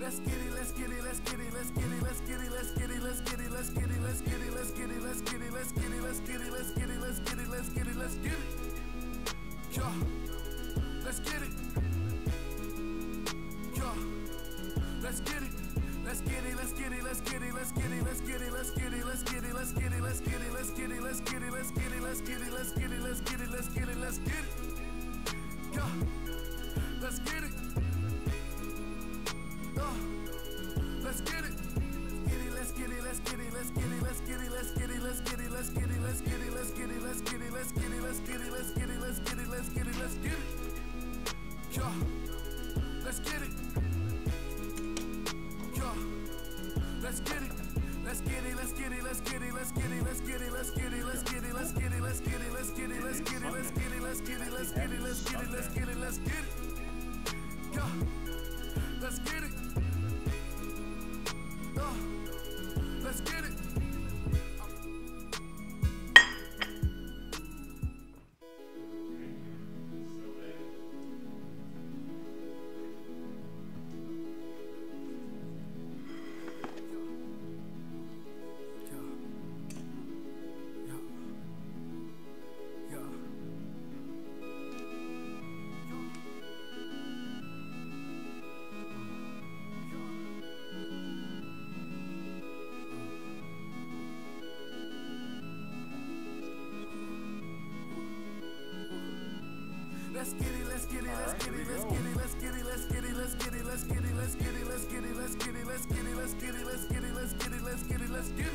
Let's get it, let's get it, let's get it, let's get it, let's get it, let's get it, let's get it, let's get it, let's get it, let's get it, let's get it, let's get it, let's get it, let's get it, let's get it, let's get it, let's get it. Yeah. Let's get it. Yeah. Let's get it. Let's get it, let's get it, let's get it, let's get it, let's get it, let's get it, let's get it, let's get it, let's get it, let's get it, let's get it, let's get it, let's get it, let's get it, let's get it, let's get it, let's get it. Yeah. Let's get it. Let's get it. Let's get it, let's get it, let's get it, let's get it, let's get it, let's get it, let's get it, let's get it, let's get it, let's get it, let's get it, let's get it, let's get it, let's get it, let's get it, let's get it. Yeah. Let's get it. Yeah. Let's get it. Let's get it, let's get it, let's get it, let's get it, let's get it, let's get it, let's get it, let's get it, let's get it, let's get it, let's get it, let's get it, let's get it, let's get it, let's get it, let's get it, let's get it. Yeah. Let's get it. Let's get it. Let's get it, let's get it, let's get it, let's get it, let's get it, let's get it, let's get it, let's get it, let's get it, let's get it, let's get it, let's get it, let's get it, let's get it, let's get it, let's get it, let's get it.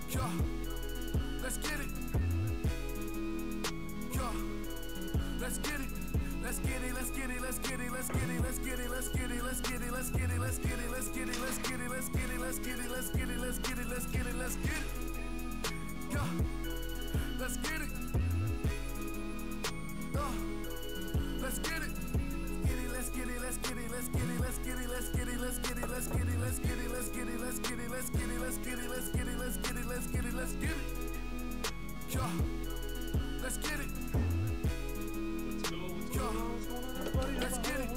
Yeah. Let's get it. Yeah. Let's get it. Let's get it, let's get it, let's get it, let's get it, let's get it, let's get it, let's get it, let's get it, let's get it, let's get it, let's get it, let's get it, let's get it, let's get it, let's get it, let's get it, let's get it. Yeah. Let's get it. Let's get it. Let's get it, let's get it, let's get it, let's get it, let's get it, let's get it, let's get it, let's get it, let's get it, let's get it, let's get it, let's get it, let's get it, let's get it, let's get it, let's get it. Yeah. Let's get it. Yeah. Let's get it.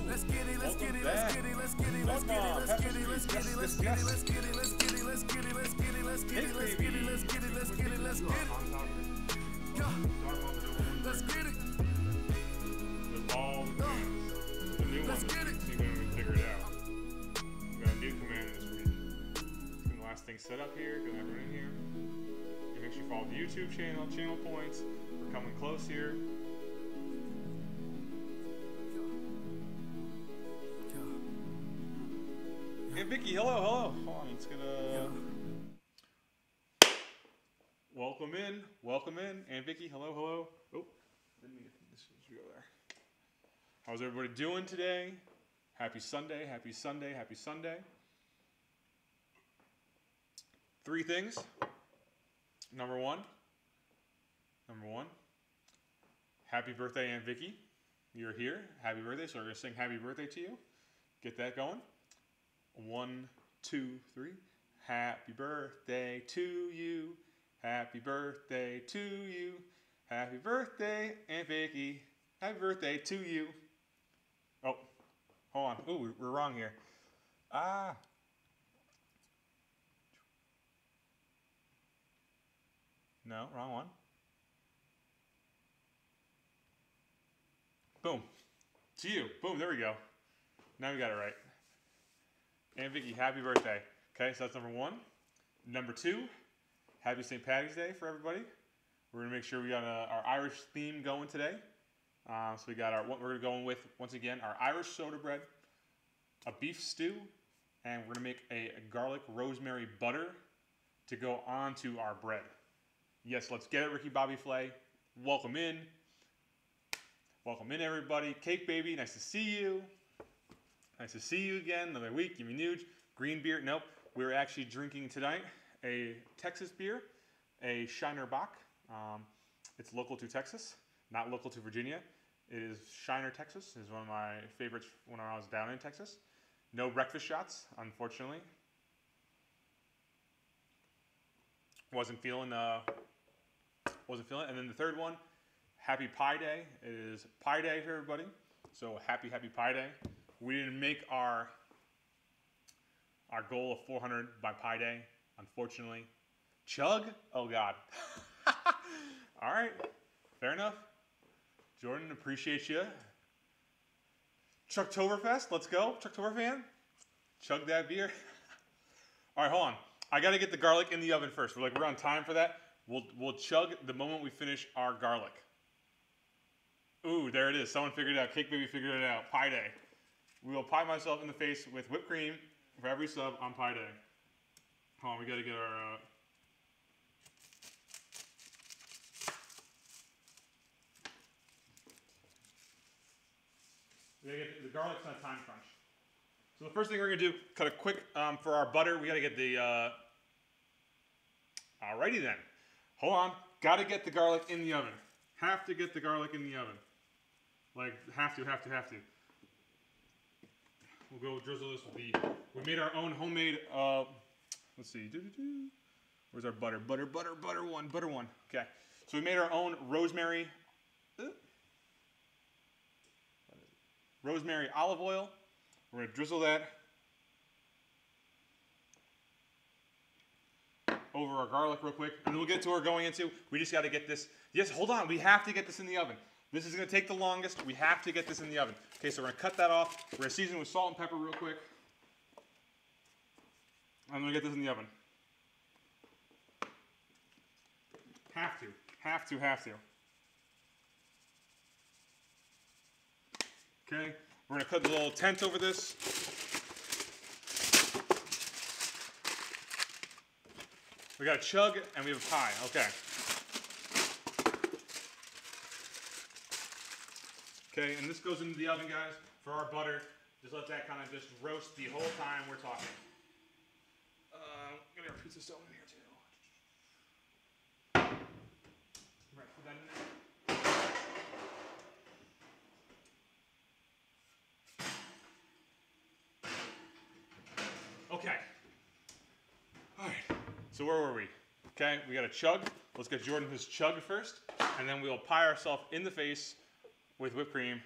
Let's get it, let's get it, let's get it, let's get it, let's get it, let's get it, let's get it, let's get it, let's get it, let's get it, let's get it, let's get it, let's get it, let's get it, let's get it, let's get it, let's get it. Yeah. Let's get it. All the commands. The new one, see when we figure it out. We got a new command this week. It's gonna last things set up here, gonna have everyone in here. And make sure you follow the YouTube channel, channel points. We're coming close here. Hey Vicky, hello, hello. Hold on, it's gonna welcome in. And Vicky, hello, hello. Oh, didn't mean this should go there. How's everybody doing today? Happy Sunday, happy Sunday, happy Sunday. 3 things. Number one, happy birthday, Aunt Vicky. You're here. Happy birthday. So we're going to sing happy birthday to you. Get that going. 1, 2, 3. Happy birthday to you. Happy birthday to you. Happy birthday, Aunt Vicky. Happy birthday to you. Oh, hold on. Ooh, we're wrong here. No, wrong one. Boom. To you. Boom, there we go. Now we got it right. Aunt Vicky, happy birthday. Okay, so that's number 1. Number 2, happy St. Patty's Day for everybody. We're going to make sure we got our Irish theme going today. So we got we're going to go in with, once again, our Irish soda bread, a beef stew, and we're going to make a garlic rosemary butter to go onto our bread. Yes, let's get it, Ricky Bobby Flay. Welcome in. Welcome in, everybody. Cake Baby, nice to see you. Nice to see you again. Another week, give me nude. Green beer, nope. We're actually drinking tonight a Texas beer, a Shiner Bock. It's local to Texas. Not local to Virginia. It is Shiner, Texas. It's one of my favorites when I was down in Texas. No breakfast shots, unfortunately. Wasn't feeling it. And then the third one, Happy Pie Day. It is Pie Day for everybody. So happy Pie Day. We didn't make our our goal of 400 by Pi Day, unfortunately. Chug? Oh, God. All right. Fair enough. Jordan, appreciate you. Chucktoberfest, let's go. Chucktober fan. Chug that beer. All right, hold on. I got to get the garlic in the oven first. We're on time for that. We'll chug the moment we finish our garlic. Ooh, there it is. Someone figured it out. Cake Baby figured it out. Pi Day. We will pie myself in the face with whipped cream for every sub on Pi Day. Hold on, we got to get our... The garlic's on a time crunch. So the first thing we're going to do, cut a quick, for our butter, we got to get the... Alrighty then. Hold on. Got to get the garlic in the oven. Have to get the garlic in the oven. Like, have to. We'll go drizzle this with the... We made our own homemade, let's see. Where's our butter? Butter one. Okay. So we made our own rosemary... rosemary olive oil. We're going to drizzle that over our garlic real quick. And then we'll get to what we're going into. We just got to get this. Yes, hold on. We have to get this in the oven. This is going to take the longest. We have to get this in the oven. Okay, so we're going to cut that off. We're going to season with salt and pepper real quick. I'm going to get this in the oven. Have to. Okay, we're going to cut a little tent over this. We got a chug and we have a pie. Okay. Okay, and this goes into the oven, guys, for our butter. Just let that kind of just roast the whole time we're talking. Get our pizza stone in here too. Right, put that in there. Okay. All right. So where were we? Okay, we got a chug. Let's get Jordan his chug first, and then we'll pie ourselves in the face with whipped cream.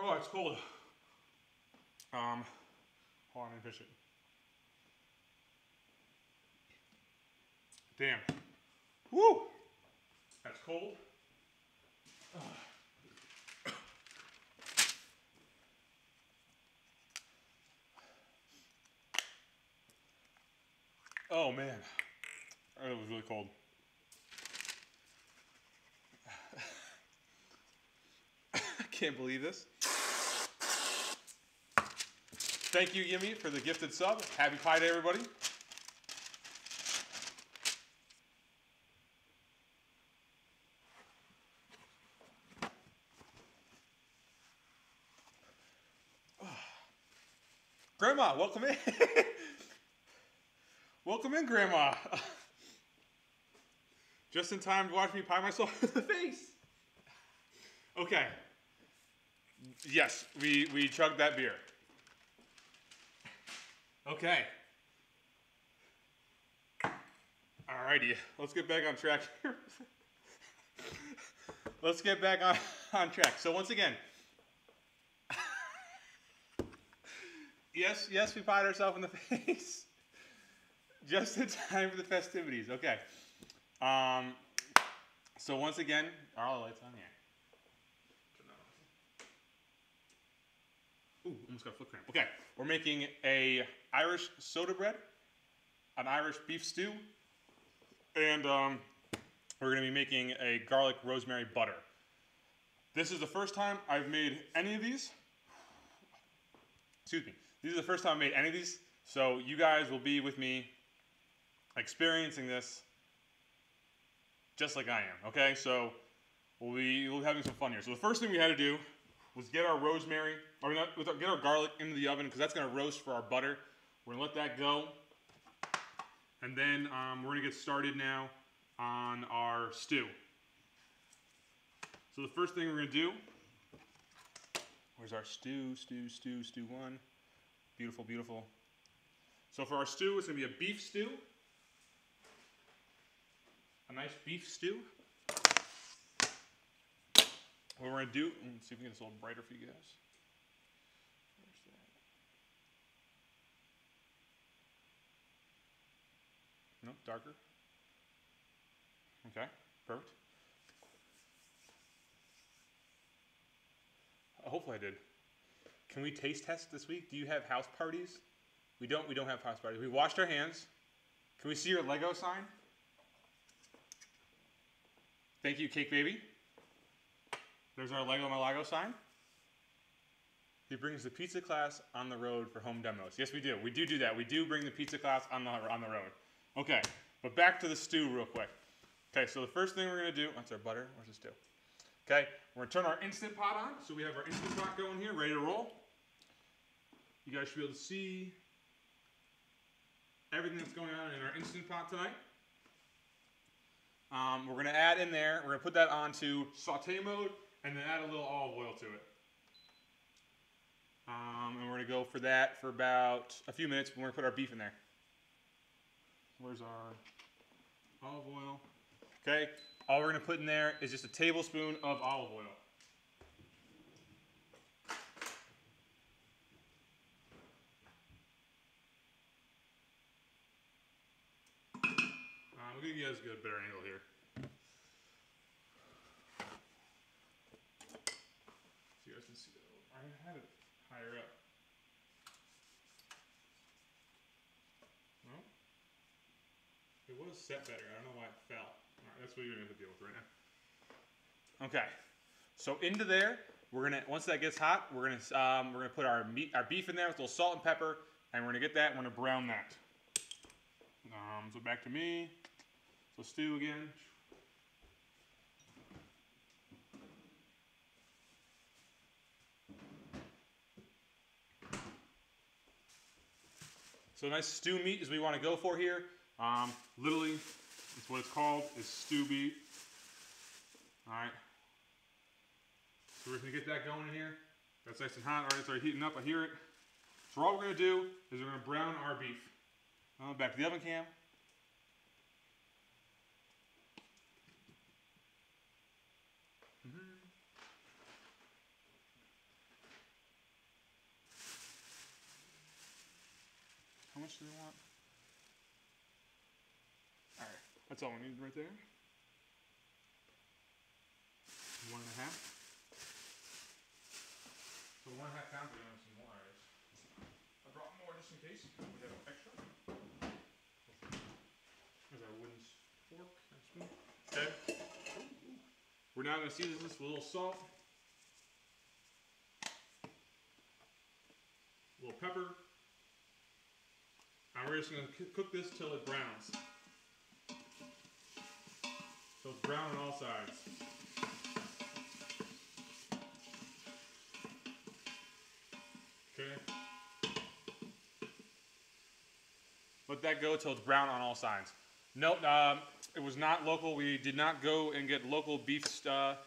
Oh, it's cold. Hold on, let me finish it. Damn. Woo! That's cold. Oh man, that was really cold. I can't believe this. Thank you, Yimmy, for the gifted sub. Happy Pi Day, everybody. Grandma, welcome in. Welcome in, Grandma. Just in time to watch me pie myself in the face. Okay. Yes, we chugged that beer. Okay. Alrighty, let's get back on track here. Let's get back on track. So once again, yes, we pied ourselves in the face. Just in time for the festivities. Okay. So once again, are all the lights on here? Ooh, almost got a foot cramp. Okay, we're making a Irish soda bread, an Irish beef stew, and we're going to be making a garlic rosemary butter. This is the first time I've made any of these. Excuse me. This is the first time I've made any of these, so you guys will be with me experiencing this just like I am, okay? So we'll be having some fun here. So the first thing we had to do was get our rosemary, or not, get our garlic into the oven, because that's going to roast for our butter. We're going to let that go. And then we're going to get started now on our stew. So the first thing we're going to do, where's our stew one? Beautiful, beautiful. So for our stew, it's going to be a beef stew. A nice beef stew. What we're going to do, let's see if we can get this a little brighter for you guys. Where's that? Nope, darker. Okay, perfect. Hopefully I did. Can we taste test this week? Do you have house parties? We don't have house parties. We washed our hands. Can we see your Lego sign? Thank you, Cake Baby. There's our Lego My Lago sign. He brings the pizza class on the road for home demos. Yes, we do. We do that. We do bring the pizza class on the road. Okay, but back to the stew real quick. Okay, so the first thing we're going to do, that's our butter. Where's the stew? Okay, we're going to turn our Instant Pot on. So we have our Instant Pot going here, ready to roll. You guys should be able to see everything that's going on in our Instant Pot tonight. We're going to add in there, we're going to put that onto saute mode and then add a little olive oil to it. And we're going to go for that for about a few minutes. We're going to put our beef in there. Where's our olive oil? Okay, all we're going to put in there is just a tablespoon of olive oil. I'm going to give you guys a good better angle here. So you guys can see that. I had it higher up. Well, it was set better. I don't know why it fell. All right, that's what you're going to have to deal with right now. Okay, so into there, we're gonna once that gets hot, we're gonna put our beef in there with a little salt and pepper, and we're gonna get that. And we're gonna brown that. So back to me. So stew again. So nice stew meat is what we want to go for here. Literally, it's what it's called, is stew meat. All right. So we're going to get that going in here. That's nice and hot. All right, it's already heating up. I hear it. So all we're going to do is we're going to brown our beef. Back to the oven cam. How much do we want? All right, that's all we need right there. 1.5. So 1.5 pounds, we're going to have some more items. I brought more just in case we have extra. There's our wooden fork and spoon. Okay. We're now going to season this with a little salt, a little pepper, and we're just going to cook this till it browns. So it's brown on all sides. Okay. Let that go till it's brown on all sides. Nope, it was not local. We did not go and get local beef for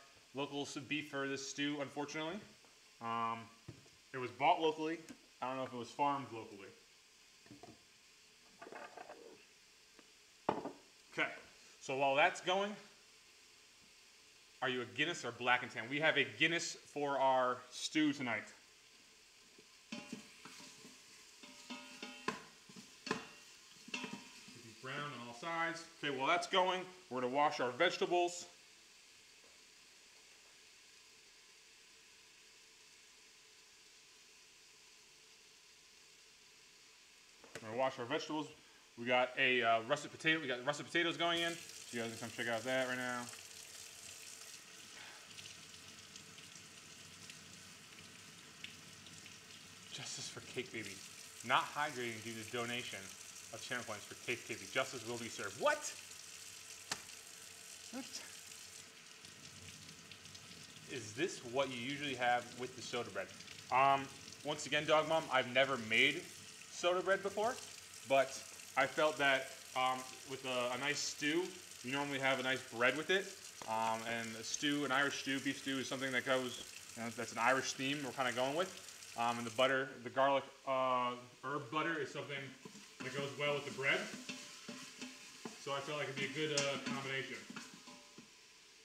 this stew, unfortunately. It was bought locally. I don't know if it was farmed locally. Okay, so while that's going, are you a Guinness or Black and Tan? We have a Guinness for our stew tonight. Brown on all sides. Okay, while that's going, we're going to wash our vegetables. We're going to wash our vegetables. We got a russet potato. We got russet potatoes going in. So you guys can come check out that right now. Justice for Cake Baby. Not hydrating due to donation of channel points for Cake Baby. Justice will be served. What? What? Is this what you usually have with the soda bread? Once again, Dog Mom, I've never made soda bread before, but I felt that with a nice stew, you normally have a nice bread with it. And a stew, an Irish stew, beef stew, is something that goes, that's an Irish theme we're kind of going with. And the butter, the garlic herb butter is something that goes well with the bread. So I felt like it'd be a good combination.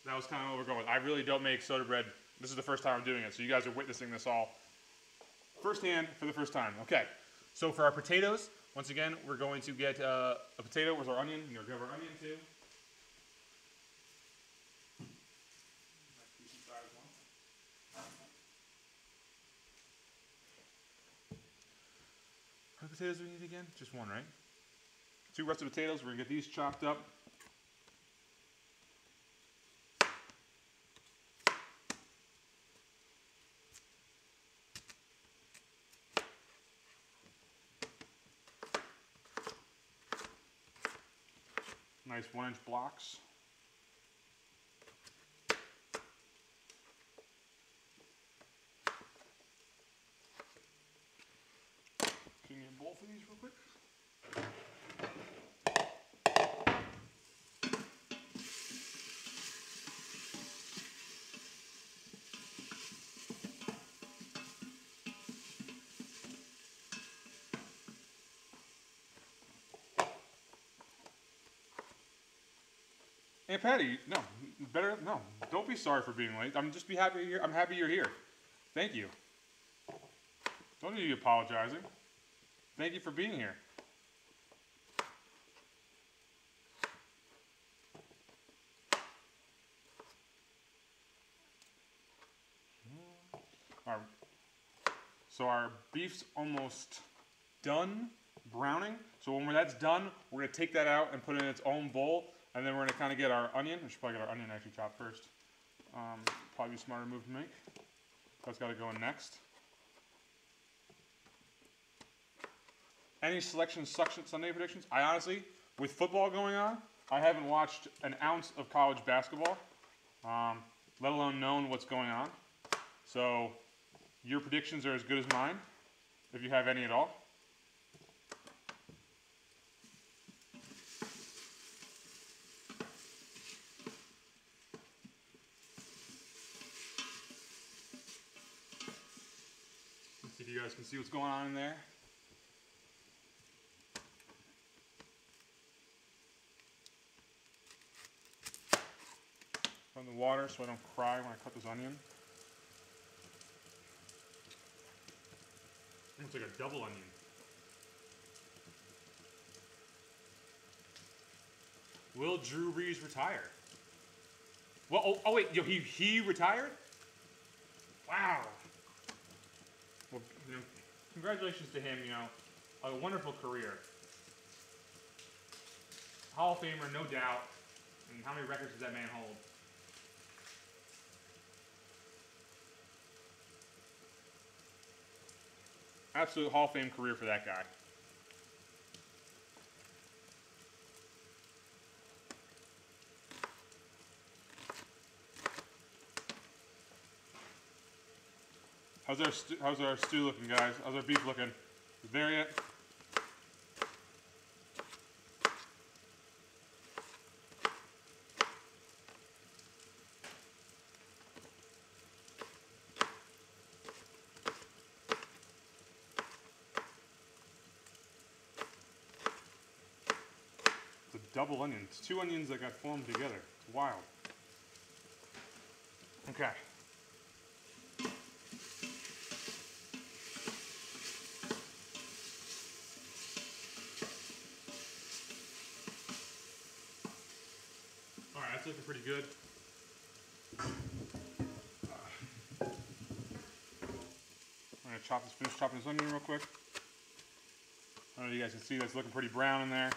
That was kind of what we're going with. I really don't make soda bread. This is the first time I'm doing it, so you guys are witnessing this all firsthand for the first time. Okay, so for our potatoes, once again, we're going to get a potato with our onion. We're going to grab our onion too. How many potatoes do we need again? Just one, right? 2 russet potatoes. We're going to get these chopped up. Nice 1-inch blocks. Can you get a bowl for these real quick? Aunt Patty, no, no. Don't be sorry for being late. I'm just be happy you're. I'm happy you're here. Thank you. Don't need you apologizing. Thank you for being here. So our beef's almost done browning. So when that's done, we're gonna take that out and put it in its own bowl. And then we're going to kind of get our onion. We should probably get our onion actually chopped first. Probably be a smarter move to make. That's got to go in next. Any selection Sunday predictions? I honestly, with football going on, I haven't watched an ounce of college basketball, let alone known what's going on. So your predictions are as good as mine, if you have any at all. You guys can see what's going on in there. From the water so I don't cry when I cut this onion. It's like a double onion. Will Drew Brees retire? Well, oh wait, yo, he retired? Wow. Well, you know, congratulations to him, you know, a wonderful career. Hall of Famer, no doubt. And how many records does that man hold? Absolute Hall of Fame career for that guy. How's our stew looking, guys? How's our beef looking? Is there yet? It's a double onion. It's 2 onions that got formed together. It's wild. Okay. That's looking pretty good. I'm gonna finish chopping this onion real quick. I don't know if you guys can see that's looking pretty brown in there.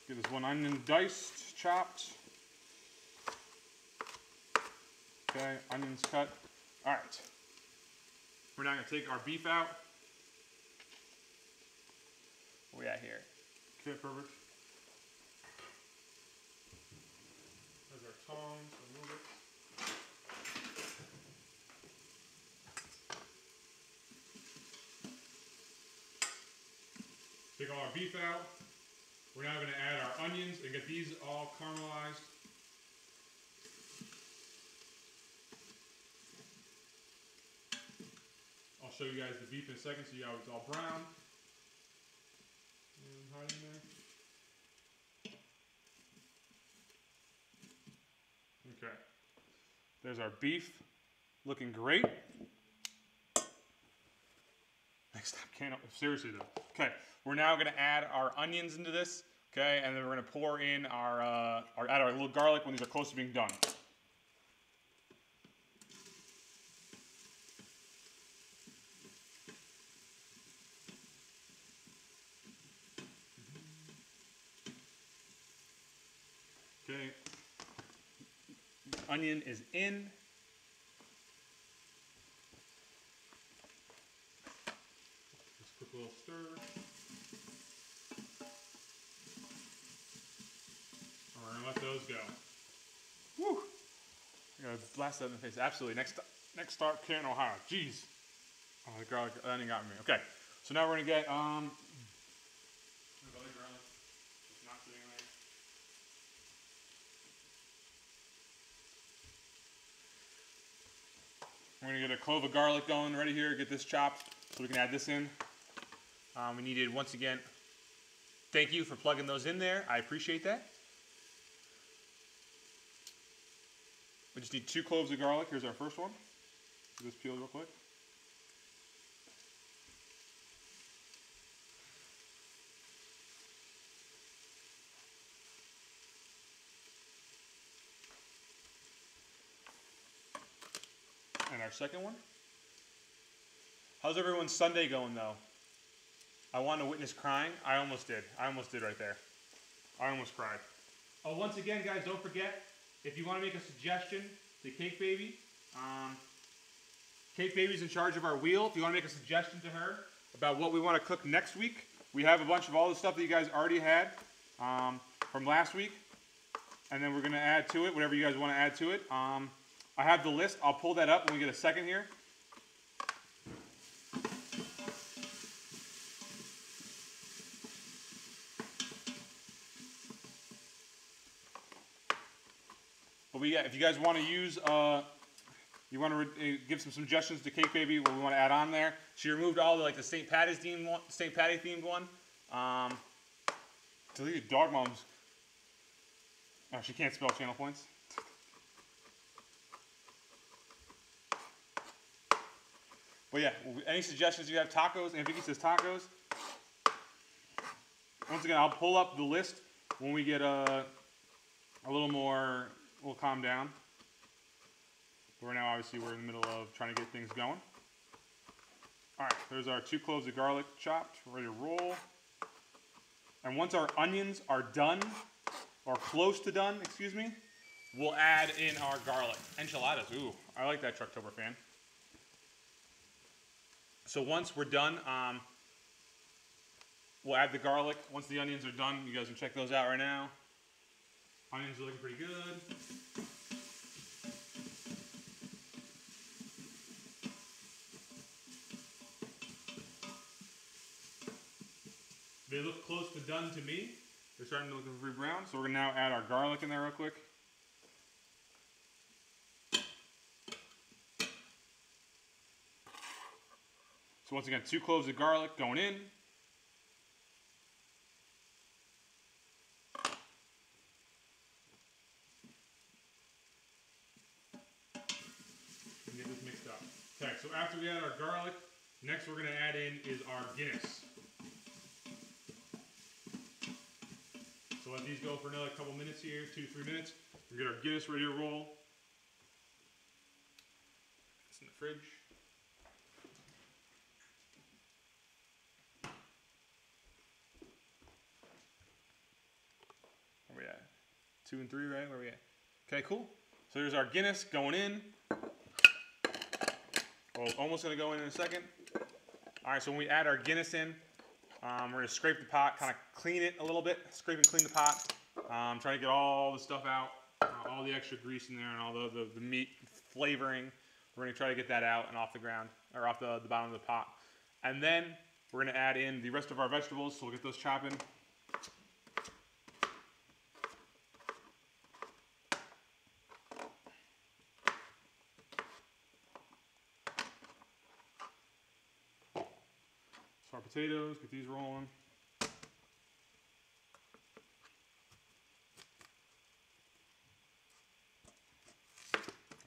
Get this 1 onion diced, chopped. Okay, onions cut. All right. We're now gonna take our beef out. Where we at here? Okay, perfect. There's our tongs, remove it. Take all our beef out. We're now going to add our onions and get these all caramelized. I'll I'll show you guys the beef in a second so you know it's all brown. And hiding there. Okay. There's our beef. Looking great. Next stop, can't, seriously though. Okay, we're now gonna add our onions into this, okay, and then we're gonna pour in add our little garlic when these are close to being done. Okay, onion is in. Just a quick little stir. We're gonna let those go. Woo! I gotta blast that in the face. Absolutely. Next stop, Canton, Ohio. Jeez. Oh, the garlic onion got me. Okay. So now we're gonna get garlic. It's not sitting there. We're gonna get a clove of garlic going ready here. Get this chopped so we can add this in. We needed, once again, thank you for plugging those in there. I appreciate that. We just need 2 cloves of garlic. Here's our first one. Do this peel real quick. And our second one. How's everyone's Sunday going though? I want to witness crying. I almost did. I almost did right there. I almost cried. Oh, once again, guys, don't forget, if you want to make a suggestion to Cake Baby, Cake Baby's in charge of our wheel. If you want to make a suggestion to her about what we want to cook next week, we have a bunch of all the stuff that you guys already had from last week. And then we're going to add to it whatever you guys want to add to it. I have the list. I'll pull that up when we get a second here. But yeah, if you guys want to use, you want to give some suggestions to Cake Baby, what we want to add on there. She removed all the the St. Patty's themed one. Deleted Dog Mom's. Oh, she can't spell channel points. But yeah, any suggestions you have? Tacos, and Vicky says tacos. Once again, I'll pull up the list when we get a little more, we'll calm down. But right now, obviously, we're in the middle of trying to get things going. All right, there's our 2 cloves of garlic chopped, ready to roll. And once our onions are done, or close to done, excuse me, we'll add in our garlic. Enchiladas, ooh, I like that Trucktober fan. So once we're done, we'll add the garlic. Once the onions are done, you guys can check those out right now. Onions are looking pretty good. They look close to done to me. They're starting to look pretty brown. So we're going to now add our garlic in there real quick. So once again, 2 cloves of garlic going in. And get this mixed up. Okay, so after we add our garlic, next we're going to add in is our Guinness. So let these go for another couple minutes here, 2-3 minutes. We'll get our Guinness ready to roll. It's in the fridge. Where we at? 2 and 3, right? Where we at? Okay, cool. So there's our Guinness going in. Well, almost gonna go in a second. All right, so when we add our Guinness in, we're gonna scrape the pot, kind of clean it a little bit. Scrape and clean the pot. Try to get all the stuff out, all the extra grease in there and all the meat flavoring. We're gonna try to get that out and off the ground, or off the bottom of the pot. And then we're gonna add in the rest of our vegetables, so we'll get those chopping. potatoes, get these rolling. There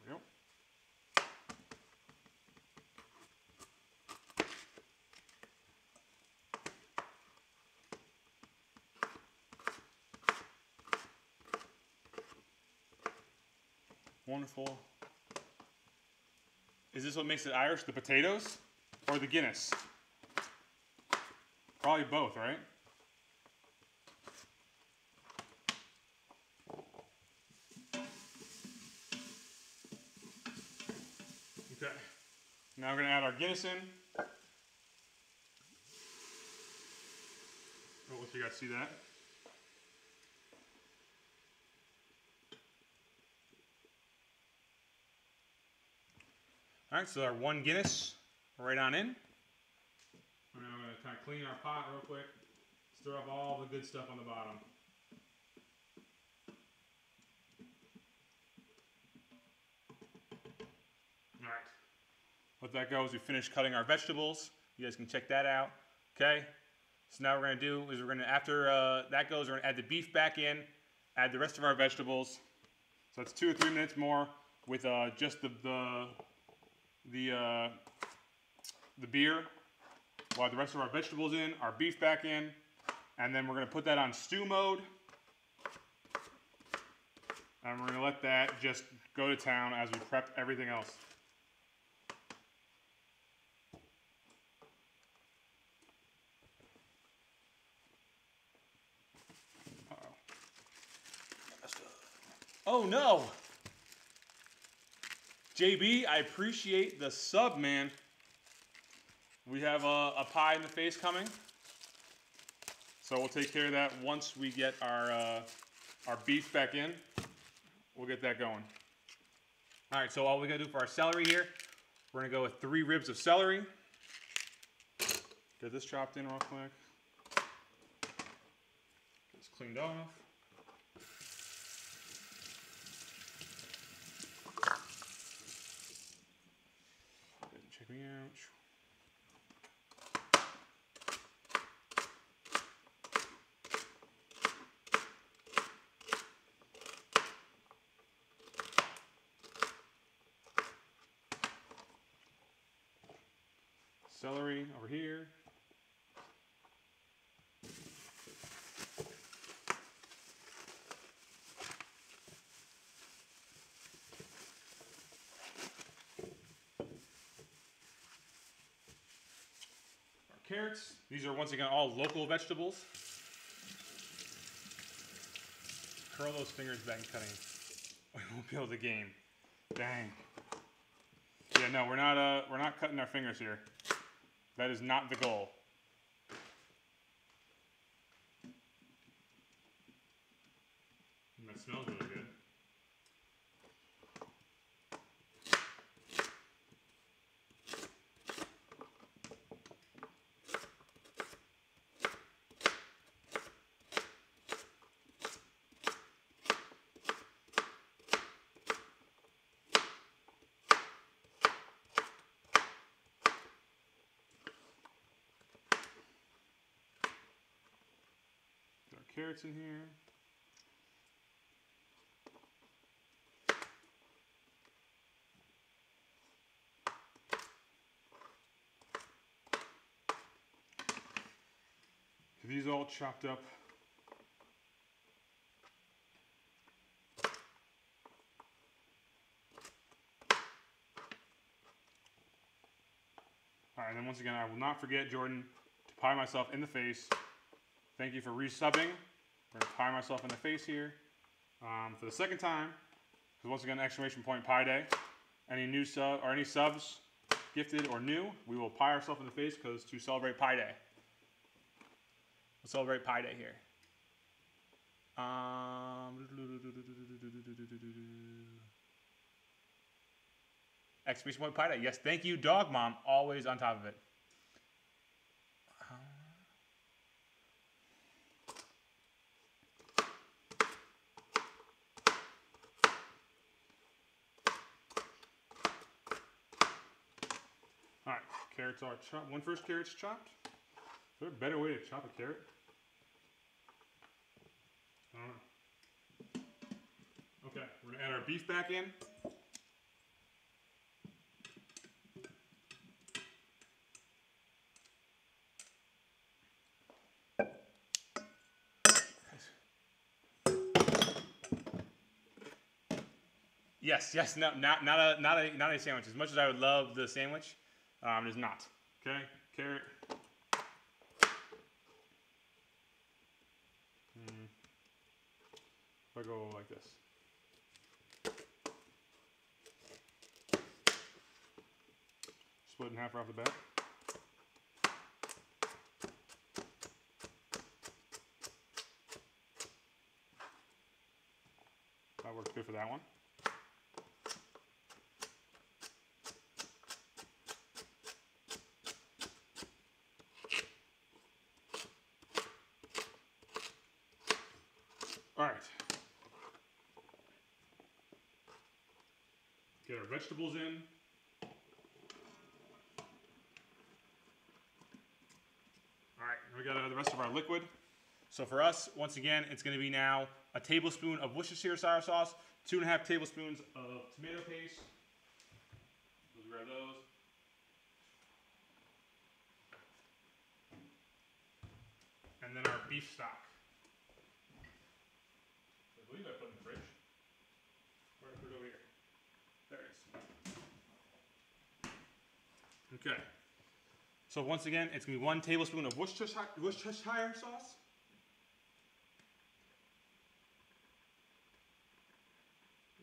we go. Wonderful. Is this what makes it Irish? The potatoes or the Guinness? Probably both, right? Okay. Now we're going to add our Guinness in. Oh, let's you guys see that. All right, so our 1 Guinness right on in. Now I'm going to kind of clean our pot real quick, stir up all the good stuff on the bottom. All right, let that go as we finish cutting our vegetables. You guys can check that out. Okay, so now what we're going to do is we're going to, after that goes, we're going to add the beef back in, add the rest of our vegetables. So it's 2 or 3 minutes more with just the beer. We'll add the rest of our vegetables in, our beef back in, and then we're going to put that on stew mode. And we're going to let that just go to town as we prep everything else. Oh no! JB, I appreciate the sub, man. We have a pie in the face coming. So we'll take care of that once we get our beef back in. We'll get that going. All right, so all we gotta do for our celery here, we're gonna go with 3 ribs of celery. Get this chopped in real quick. Get this cleaned off. Check me out. Celery over here. Our carrots. These are once again all local vegetables. Curl those fingers back in cutting. We won't be able to game. Dang. Yeah, no, we're not cutting our fingers here. That is not the goal. And that smells really good. Carrots in here. These all chopped up. All right, and then once again, I will not forget, Jordan, to pie myself in the face. Thank you for resubbing. I'm going to pie myself in the face here for the second time. Because once again, exclamation point pie day. Any new sub or any subs, gifted or new, we will pie ourselves in the face because to celebrate Pie Day. We'll celebrate Pie Day here. Exclamation point Pie Day. Yes, thank you, Dog Mom. Always on top of it. All right, carrots are chopped. One first carrot's chopped. there a better way to chop a carrot? I don't know. Okay, we're gonna add our beef back in. Yes, no, not a sandwich. As much as I would love the sandwich, it is not. Okay, carrot. If I go like this. Split in half right off the bat. That works good for that one. All right. Get our vegetables in. All right, we got the rest of our liquid. So for us, once again, it's going to be now a tablespoon of Worcestershire sauce, 2.5 tablespoons of tomato paste. Let's grab those. And then our beef stock. I believe I put it in the fridge. Where did I put it over here? There it is. Okay. So once again, it's going to be 1 tablespoon of Worcestershire sauce.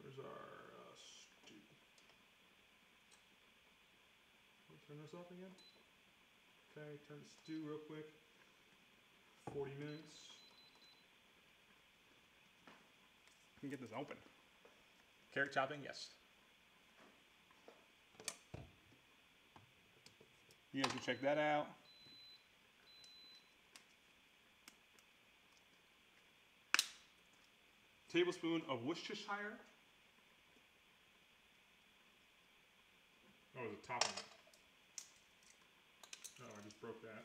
Where's our stew? Turn this off again. Okay, turn the stew real quick. 40 minutes. Can get this open. Carrot chopping, yes. You guys can check that out. Tablespoon of Worcestershire. Oh, there's a topping. Oh, I just broke that.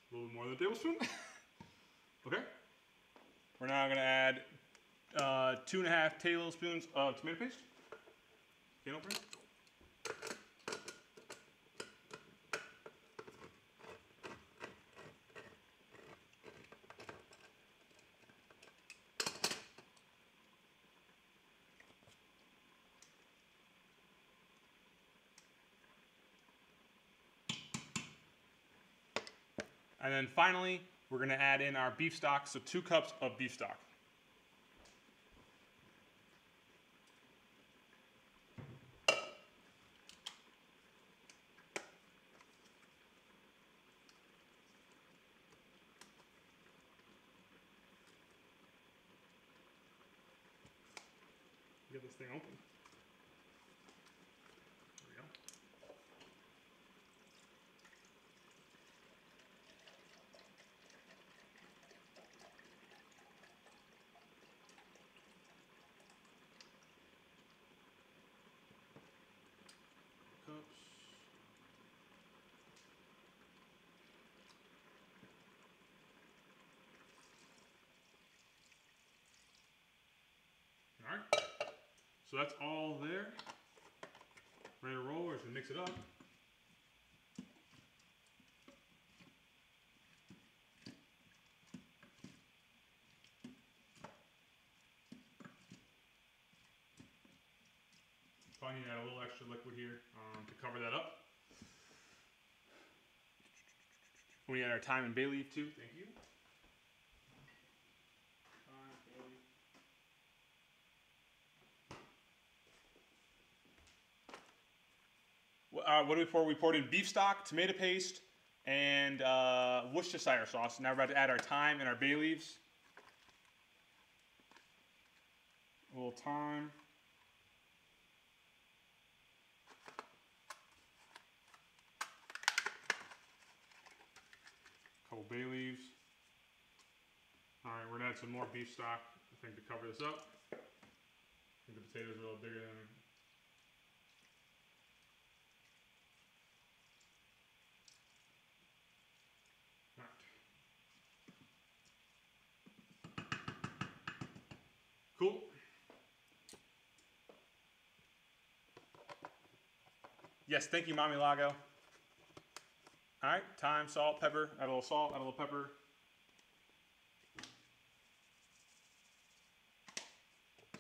A little more than a tablespoon. Okay. We're now going to add 2.5 tablespoons of tomato paste. Can open it? And then finally, we're going to add in our beef stock, so 2 cups of beef stock. Get this thing open. There we go. Cups. All right. So that's all there. Ready to roll. We're just gonna mix it up. Probably need to add a little extra liquid here to cover that up. We add our thyme and bay leaf too. Thank you. Thyme, bay leaf. What do we pour? We poured in beef stock, tomato paste, and Worcestershire sauce. Now we're about to add our thyme and our bay leaves. A little thyme. couple bay leaves. All right, we're gonna add some more beef stock, I think, to cover this up. I think the potatoes are a little bigger than. Cool. Yes, thank you, Mommy Lago. All right, thyme, salt, pepper. Add a little salt, add a little pepper.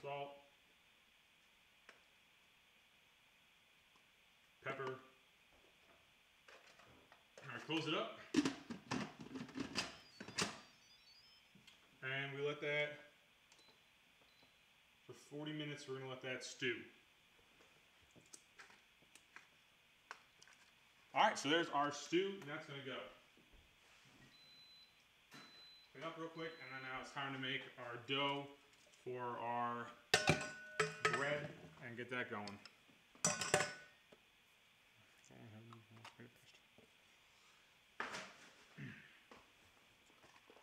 Salt. Pepper. All right, close it up. And we let that, for 40 minutes, we're gonna let that stew. All right, so there's our stew. That's gonna go. Clean up real quick, and then now it's time to make our dough for our bread and get that going.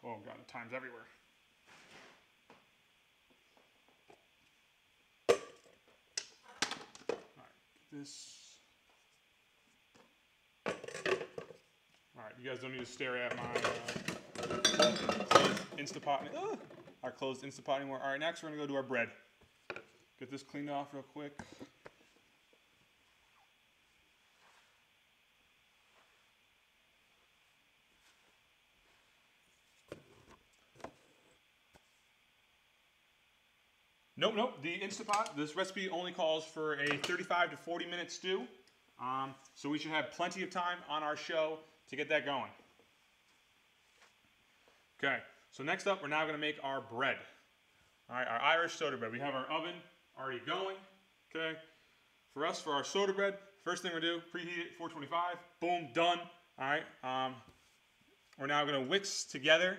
Oh God, the time's everywhere. All right, this. All right, you guys don't need to stare at my closed Instapot. Our closed Instapot anymore. All right, next we're gonna go do our bread. Get this cleaned off real quick. Nope. The Instapot, this recipe only calls for a 35 to 40 minute stew. So we should have plenty of time on our show to get that going. Okay, so next up, we're now gonna make our bread. All right, our Irish soda bread. We have our oven already going, okay? For us, for our soda bread, first thing we're gonna do, preheat it 425, boom, done. All right, we're now gonna whisk together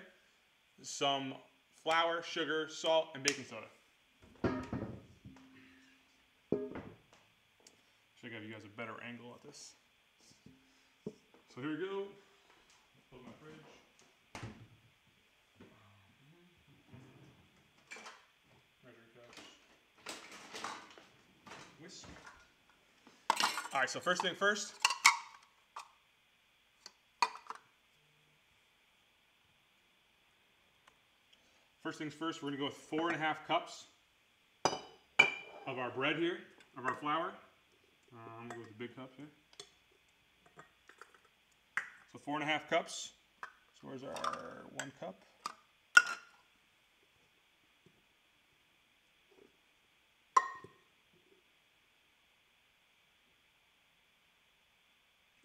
some flour, sugar, salt, and baking soda. Should give you guys a better angle at this. So here we go. Close my fridge. Measuring cups. Whisk. All right, so first thing first. First things first, we're gonna go with 4.5 cups of our bread here, of our flour. I'm gonna go with the big cups here. So 4.5 cups. So where's our 1 cup?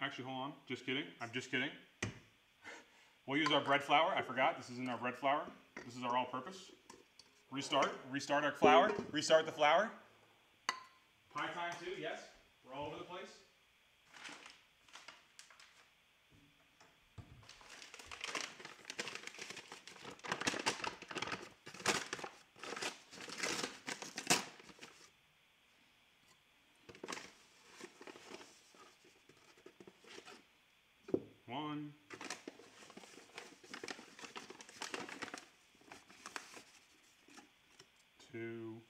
Actually, hold on. Just kidding. I'm just kidding. We'll use our bread flour. I forgot. This isn't our bread flour. This is our all-purpose. Restart our flour. Restart the flour. Pie time too, yes. We're all over the place. One. 2.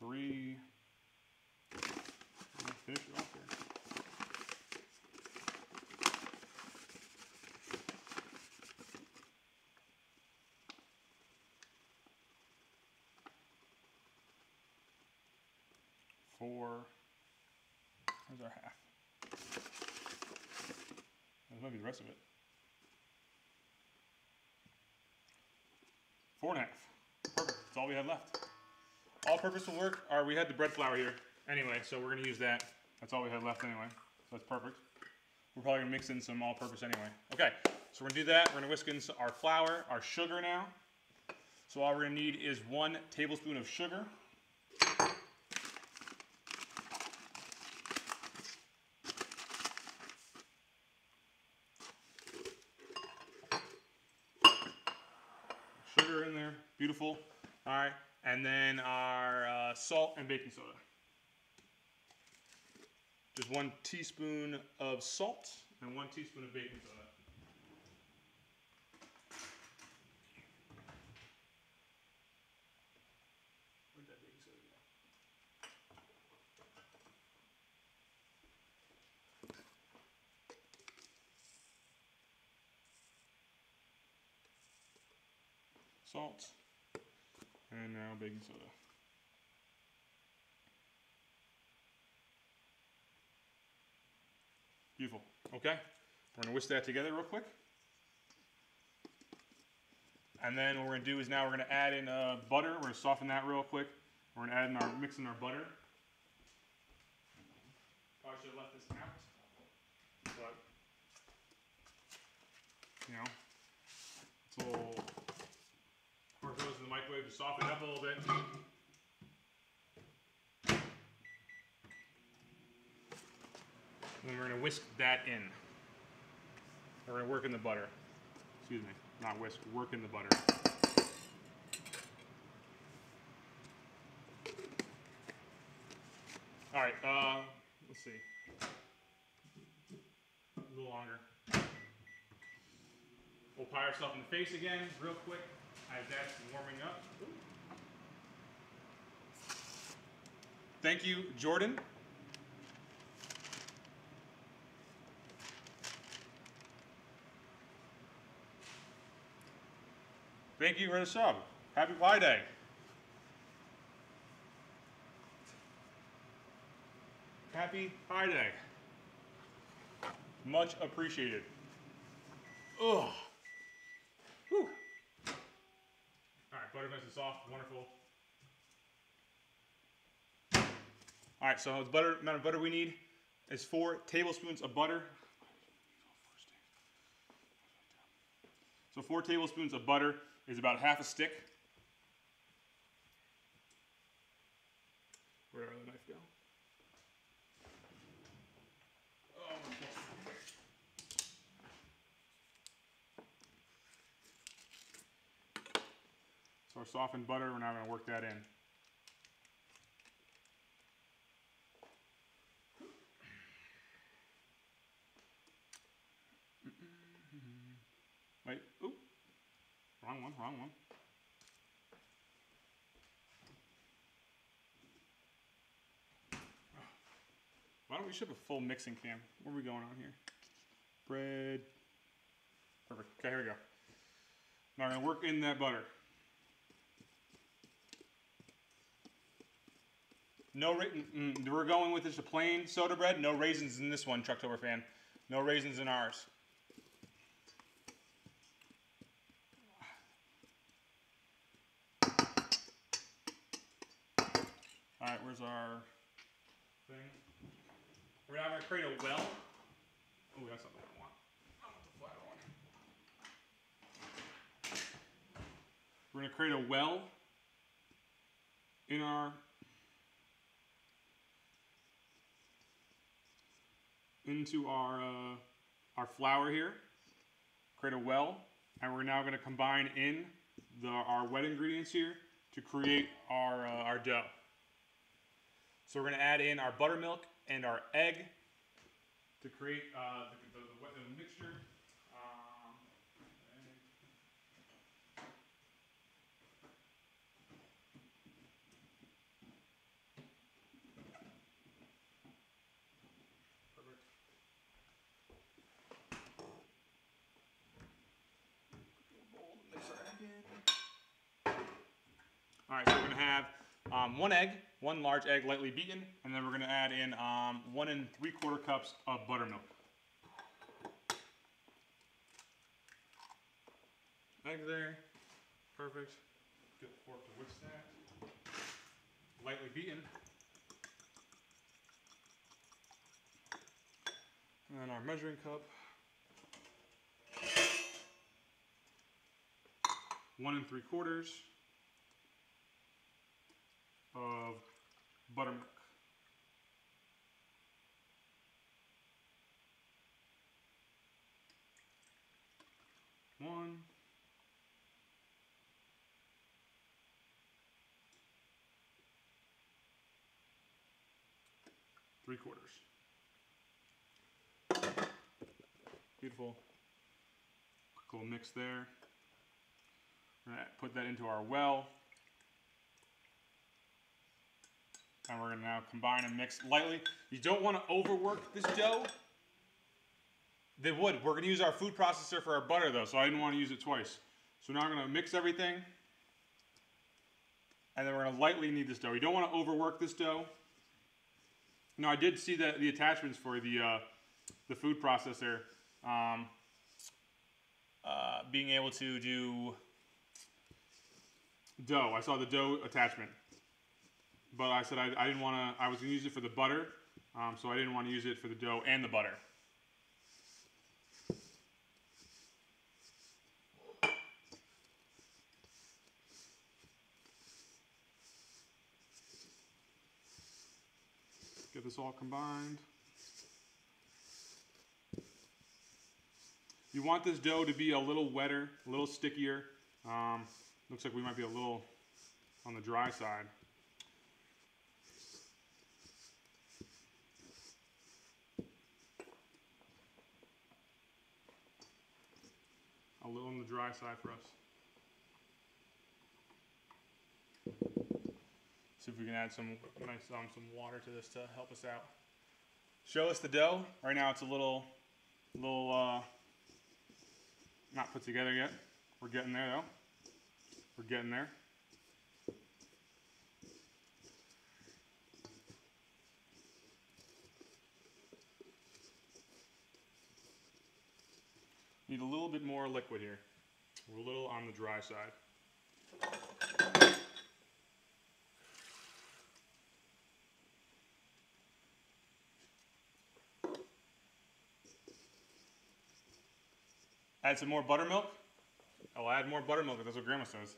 3. Finish it off here. 4. There's our half. That might be the rest of it. 4.5. Perfect. That's all we had left. All-purpose will work. Or we had the bread flour here anyway, so we're going to use that. That's all we had left anyway, so that's perfect. We're probably going to mix in some all-purpose anyway. Okay, so we're going to do that. We're going to whisk in our flour, our sugar now. So all we're going to need is 1 tablespoon of sugar. Sugar in there, beautiful. All right, and then our salt and baking soda. just 1 teaspoon of salt and 1 teaspoon of baking soda. Where'd that baking soda go? Salt, and now baking soda. Beautiful. Okay, we're gonna whisk that together real quick. And then what we're gonna do is now we're gonna add in butter. We're gonna soften that real quick. We're gonna add in mix in our butter. Probably should have left this out, but you know, it's a little. Before it goes in the microwave to soften it up a little bit. And then we're going to whisk that in. We're going to work in the butter. Excuse me, not whisk, work in the butter. All right, let's see. A little longer. We'll pie ourselves in the face again, real quick, as that's warming up. Thank you, Jordan. Thank you for the sub. Happy Pie Day. Happy Pie Day. Much appreciated. Ugh. Whew. All right, butter nice and soft, wonderful. All right, so the amount of butter we need is 4 tablespoons of butter. So 4 tablespoons of butter is about half a stick. Where did the knife go? Oh, so our softened butter, we're now going to work that in. Wait, oop, wrong one. Why don't we ship a full mixing can? Where are we going on here? Bread. Perfect. Okay, here we go. Now we're going to work in that butter. No, we're going with just a plain soda bread. No raisins in this one, Trucktober fan. No raisins in ours. All right, where's our thing? We're now going to create a well. Oh, that's not what I want. I want the flatter one. We're going to create a well into our flour here. Create a well, and we're now going to combine in our wet ingredients here to create our dough. So we're going to add in our buttermilk and our egg to create the mixture. Perfect. All right, so we're going to have 1 egg, 1 large egg lightly beaten, and then we're going to add in 1 3/4 cups of buttermilk. Egg there, perfect. Get the fork to whisk that. Lightly beaten. And then our measuring cup. 1 3/4 of buttermilk. One. Three-quarters. Beautiful. Quick little mix there. We're going to put that into our well. And we're going to now combine and mix lightly. You don't want to overwork this dough. They would. We're going to use our food processor for our butter though, so I didn't want to use it twice. So now I'm going to mix everything. And then we're going to lightly knead this dough. You don't want to overwork this dough. Now I did see the attachments for the food processor being able to do dough. I saw the dough attachment. But I said I didn't want to, I was going to use it for the butter, so I didn't want to use it for the dough and the butter. Get this all combined. You want this dough to be a little wetter, a little stickier. Looks like we might be a little on the dry side. A little on the dry side for us. See if we can add some nice some water to this to help us out. Show us the dough. Right now it's a little not put together yet. We're getting there though. We're getting there. Need a little bit more liquid here. We're a little on the dry side. Add some more buttermilk. I'll add more buttermilk if that's what Grandma says.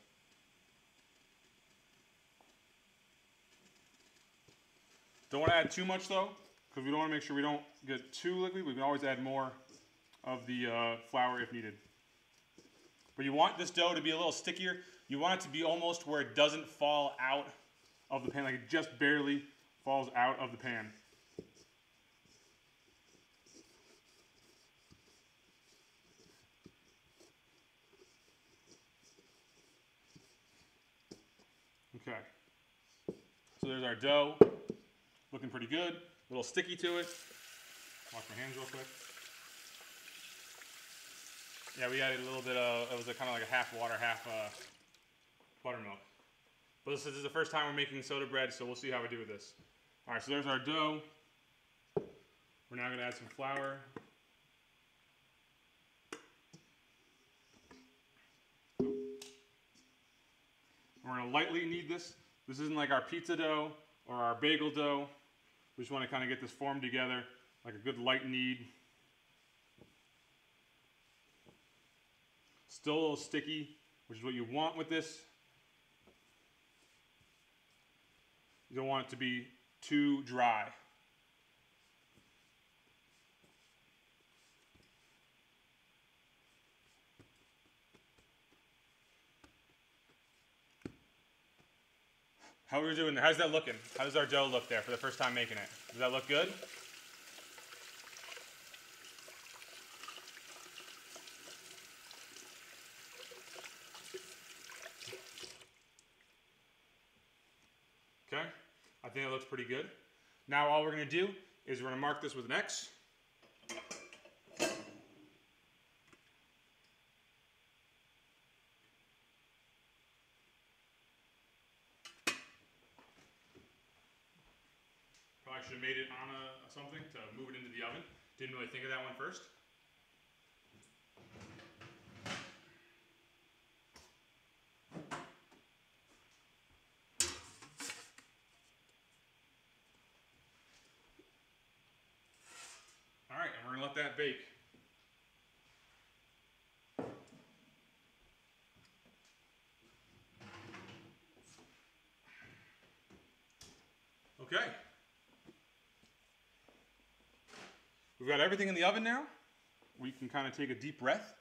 Don't want to add too much though, because we don't want to make sure we don't get too liquid. We can always add more of the flour if needed. But you want this dough to be a little stickier. You want it to be almost where it doesn't fall out of the pan, like it just barely falls out of the pan. Okay, so there's our dough, looking pretty good, a little sticky to it. Wash my hands real quick. Yeah, we added a little bit of, it was kind of like a half water, half buttermilk. But this is the first time we're making soda bread, so we'll see how we do with this. All right, so there's our dough. We're now gonna add some flour. We're going to lightly knead this. This isn't like our pizza dough or our bagel dough. We just want to kind of get this formed together like a good light knead. Still a little sticky, which is what you want with this. You don't want it to be too dry. How are we doing there? How's that looking? How does our dough look there for the first time making it? Does that look good? Okay, I think it looks pretty good. Now all we're going to do is we're going to mark this with an X. Probably should have made it on something to move it into the oven. Didn't really think of that one first. All right, and we're gonna let that bake. Okay. We've got everything in the oven now. We can kind of take a deep breath.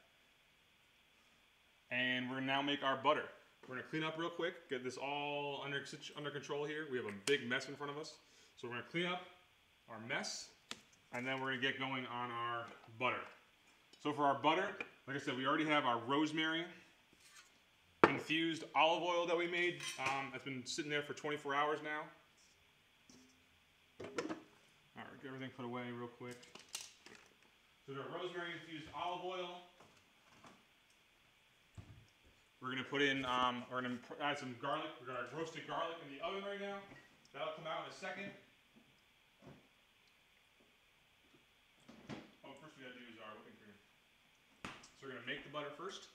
And we're gonna now make our butter. We're gonna clean up real quick, get this all under control here. We have a big mess in front of us. So we're gonna clean up our mess, and then we're gonna get going on our butter. So for our butter, like I said, we already have our rosemary infused olive oil that we made. That's been sitting there for 24 hours now. All right, get everything put away real quick. So the rosemary infused olive oil. We're gonna put in, we're gonna add some garlic. We're gonna roasted garlic in the oven right now. That'll come out in a second. Oh, first we gotta do is our whipping cream. So we're gonna make the butter first.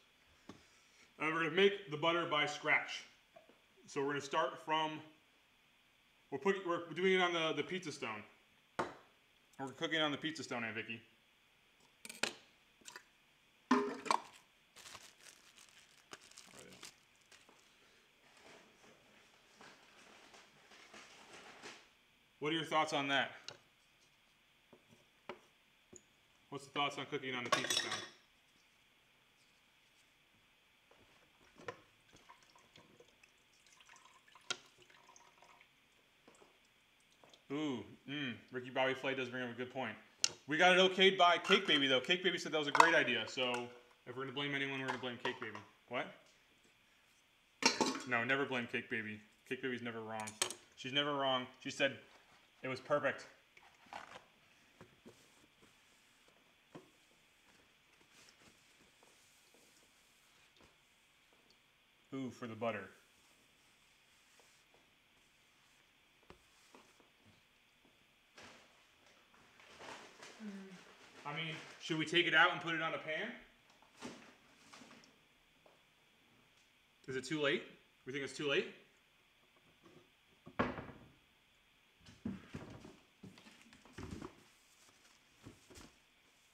And we're gonna make the butter by scratch. So we're gonna start from, we're doing it on the pizza stone. We're cooking it on the pizza stone, Aunt Vicky. What are your thoughts on that? What's the thoughts on cooking on the pizza stone? Ooh, Ricky Bobby Flay does bring up a good point. We got it okayed by Cake Baby, though. Cake Baby said that was a great idea. So if we're going to blame anyone, we're going to blame Cake Baby. What? No, never blame Cake Baby. Cake Baby's never wrong. She's never wrong. She said it was perfect. Ooh, for the butter. I mean, should we take it out and put it on a pan? Is it too late? We think it's too late?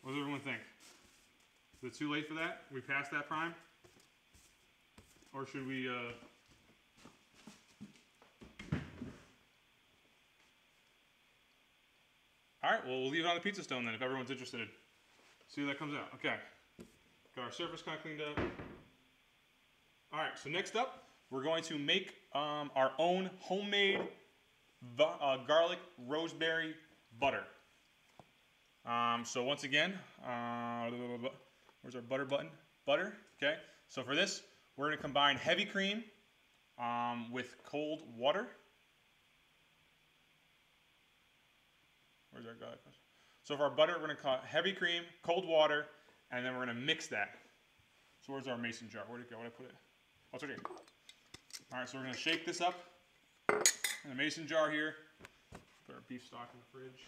What does everyone think? Is it too late for that? We passed that prime? Or should we, Alright, well, we'll leave it on the pizza stone then if everyone's interested. See how that comes out. Okay. Got our surface kind of cleaned up. Alright, so next up, we're going to make our own homemade garlic rosemary butter. So once again, where's our butter button? Butter, okay. So for this, we're going to combine heavy cream with cold water. Where's our garlic? So for our butter, we're going to call heavy cream, cold water, and then we're going to mix that. So where's our mason jar? Where'd it go? Where'd I put it? Oh, it's right here. All right, so we're going to shake this up in a mason jar here. Put our beef stock in the fridge.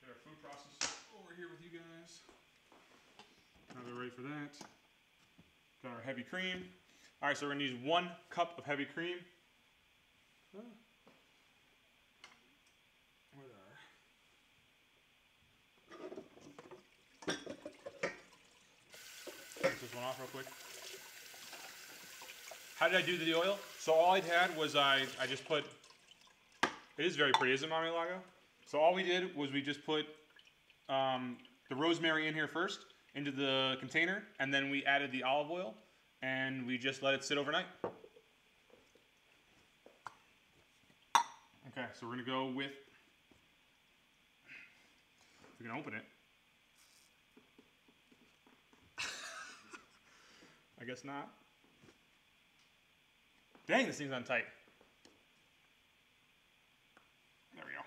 Get our food processor over here with you guys. Now they're ready for that. Got our heavy cream. All right, so we're gonna use 1 cup of heavy cream. Take this one off real quick. How did I do the oil? So all I had was I just put, it is very pretty, isn't it, Mommy Lago? So all we did was we just put the rosemary in here first, into the container, and then we added the olive oil, and we just let it sit overnight. Okay, so we're gonna go with, we can open it. I guess not. Dang, this thing's untight. There we go.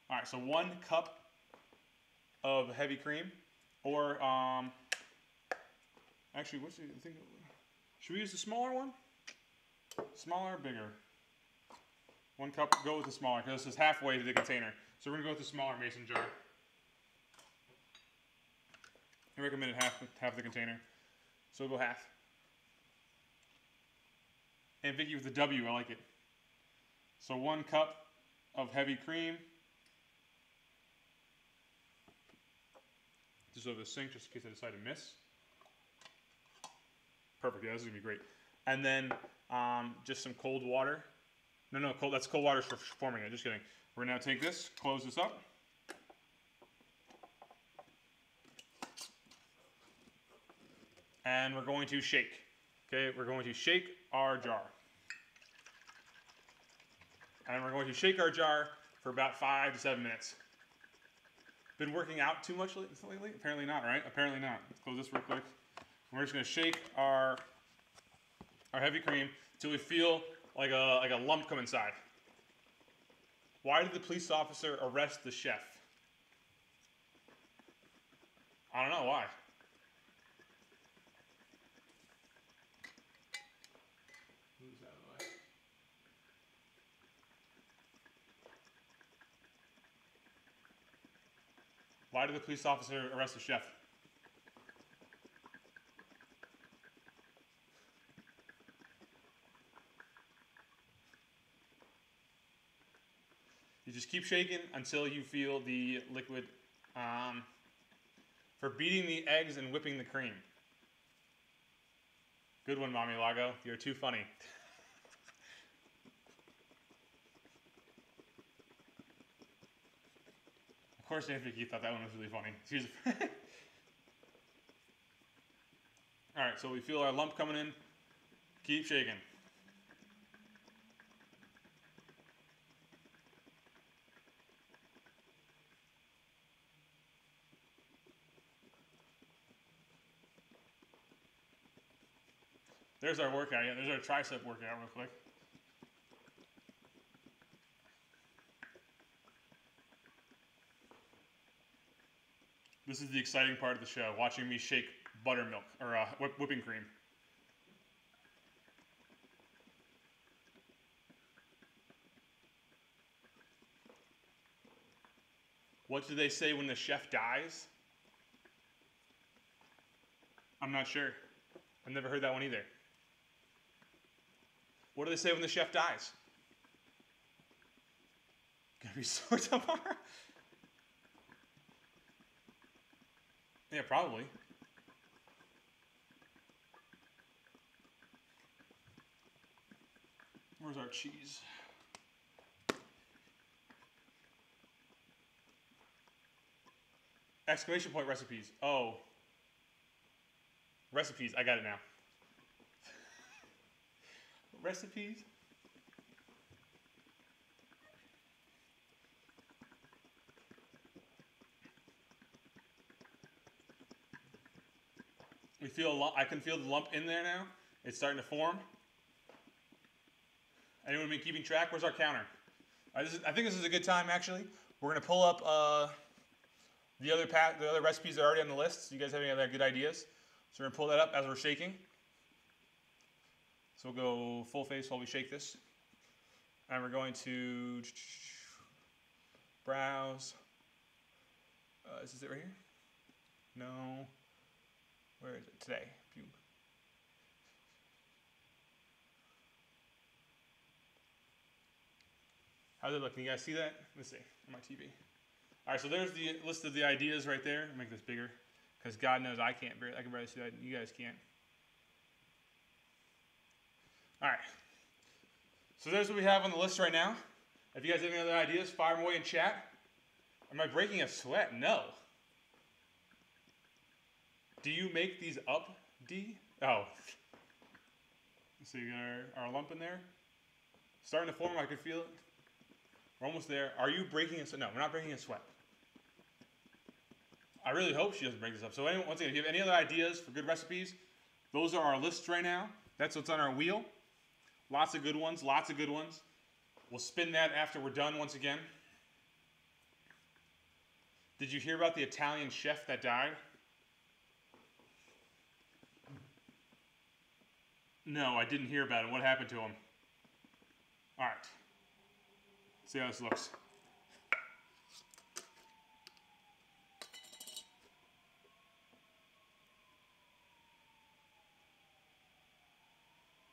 All right, so 1 cup of heavy cream, or actually, what's the thing? Should we use the smaller one? Smaller or bigger? 1 cup. Go with the smaller because this is halfway to the container. So we're gonna go with the smaller mason jar. I recommend half the container. So we'll go half. And Vicky with the W, I like it. So 1 cup of heavy cream. Just over the sink, just in case I decide to miss. Perfect, yeah, this is gonna be great. And then just some cold water. No, cold. That's cold water for forming it, just kidding. We're gonna now take this, close this up. And we're going to shake. Okay, we're going to shake our jar. And we're going to shake our jar for about 5 to 7 minutes. Been working out too much lately? Apparently not, right? Apparently not. Let's close this real quick. We're just going to shake our heavy cream until we feel like a lump come inside. Why did the police officer arrest the chef? I don't know why. Move this out of the way. Why did the police officer arrest the chef? You just keep shaking until you feel the liquid for beating the eggs and whipping the cream. Good one, Mommy Lago. You're too funny. Of course, Aunt Vicky thought that one was really funny. All right, so we feel our lump coming in. Keep shaking. There's our workout. Yeah, there's our tricep workout real quick. This is the exciting part of the show, watching me shake buttermilk, or whipping cream. What do they say when the chef dies? I'm not sure. I've never heard that one either. What do they say when the chef dies? Gonna be sore tomorrow? Yeah, probably. Where's our cheese? Exclamation point recipes. Oh. Recipes. I got it now. Recipes? We feel I can feel the lump in there now. It's starting to form. Anyone been keeping track? Where's our counter? I think this is a good time, actually. We're going to pull up the other recipes that are already on the list. So you guys have any other good ideas? So we're going to pull that up as we're shaking. So we'll go full face while we shake this. And we're going to browse. Is this it right here? No. Where is it? Today. Pew. How's it look? Can you guys see that? Let's see on my TV. All right, so there's the list of the ideas right there. I'll make this bigger because God knows I can barely see that. You guys can't. All right. So there's what we have on the list right now. If you guys have any other ideas, fire them away in chat. Am I breaking a sweat? No. Do you make these up, D? Oh. So you got our lump in there. Starting to form, I can feel it. We're almost there. Are you breaking a sweat? No, we're not breaking a sweat. I really hope she doesn't break this up. So anyway, once again, if you have any other ideas for good recipes, those are our lists right now. That's what's on our wheel. Lots of good ones, lots of good ones. We'll spin that after we're done once again. Did you hear about the Italian chef that died? No, I didn't hear about it. What happened to him? All right. See how this looks.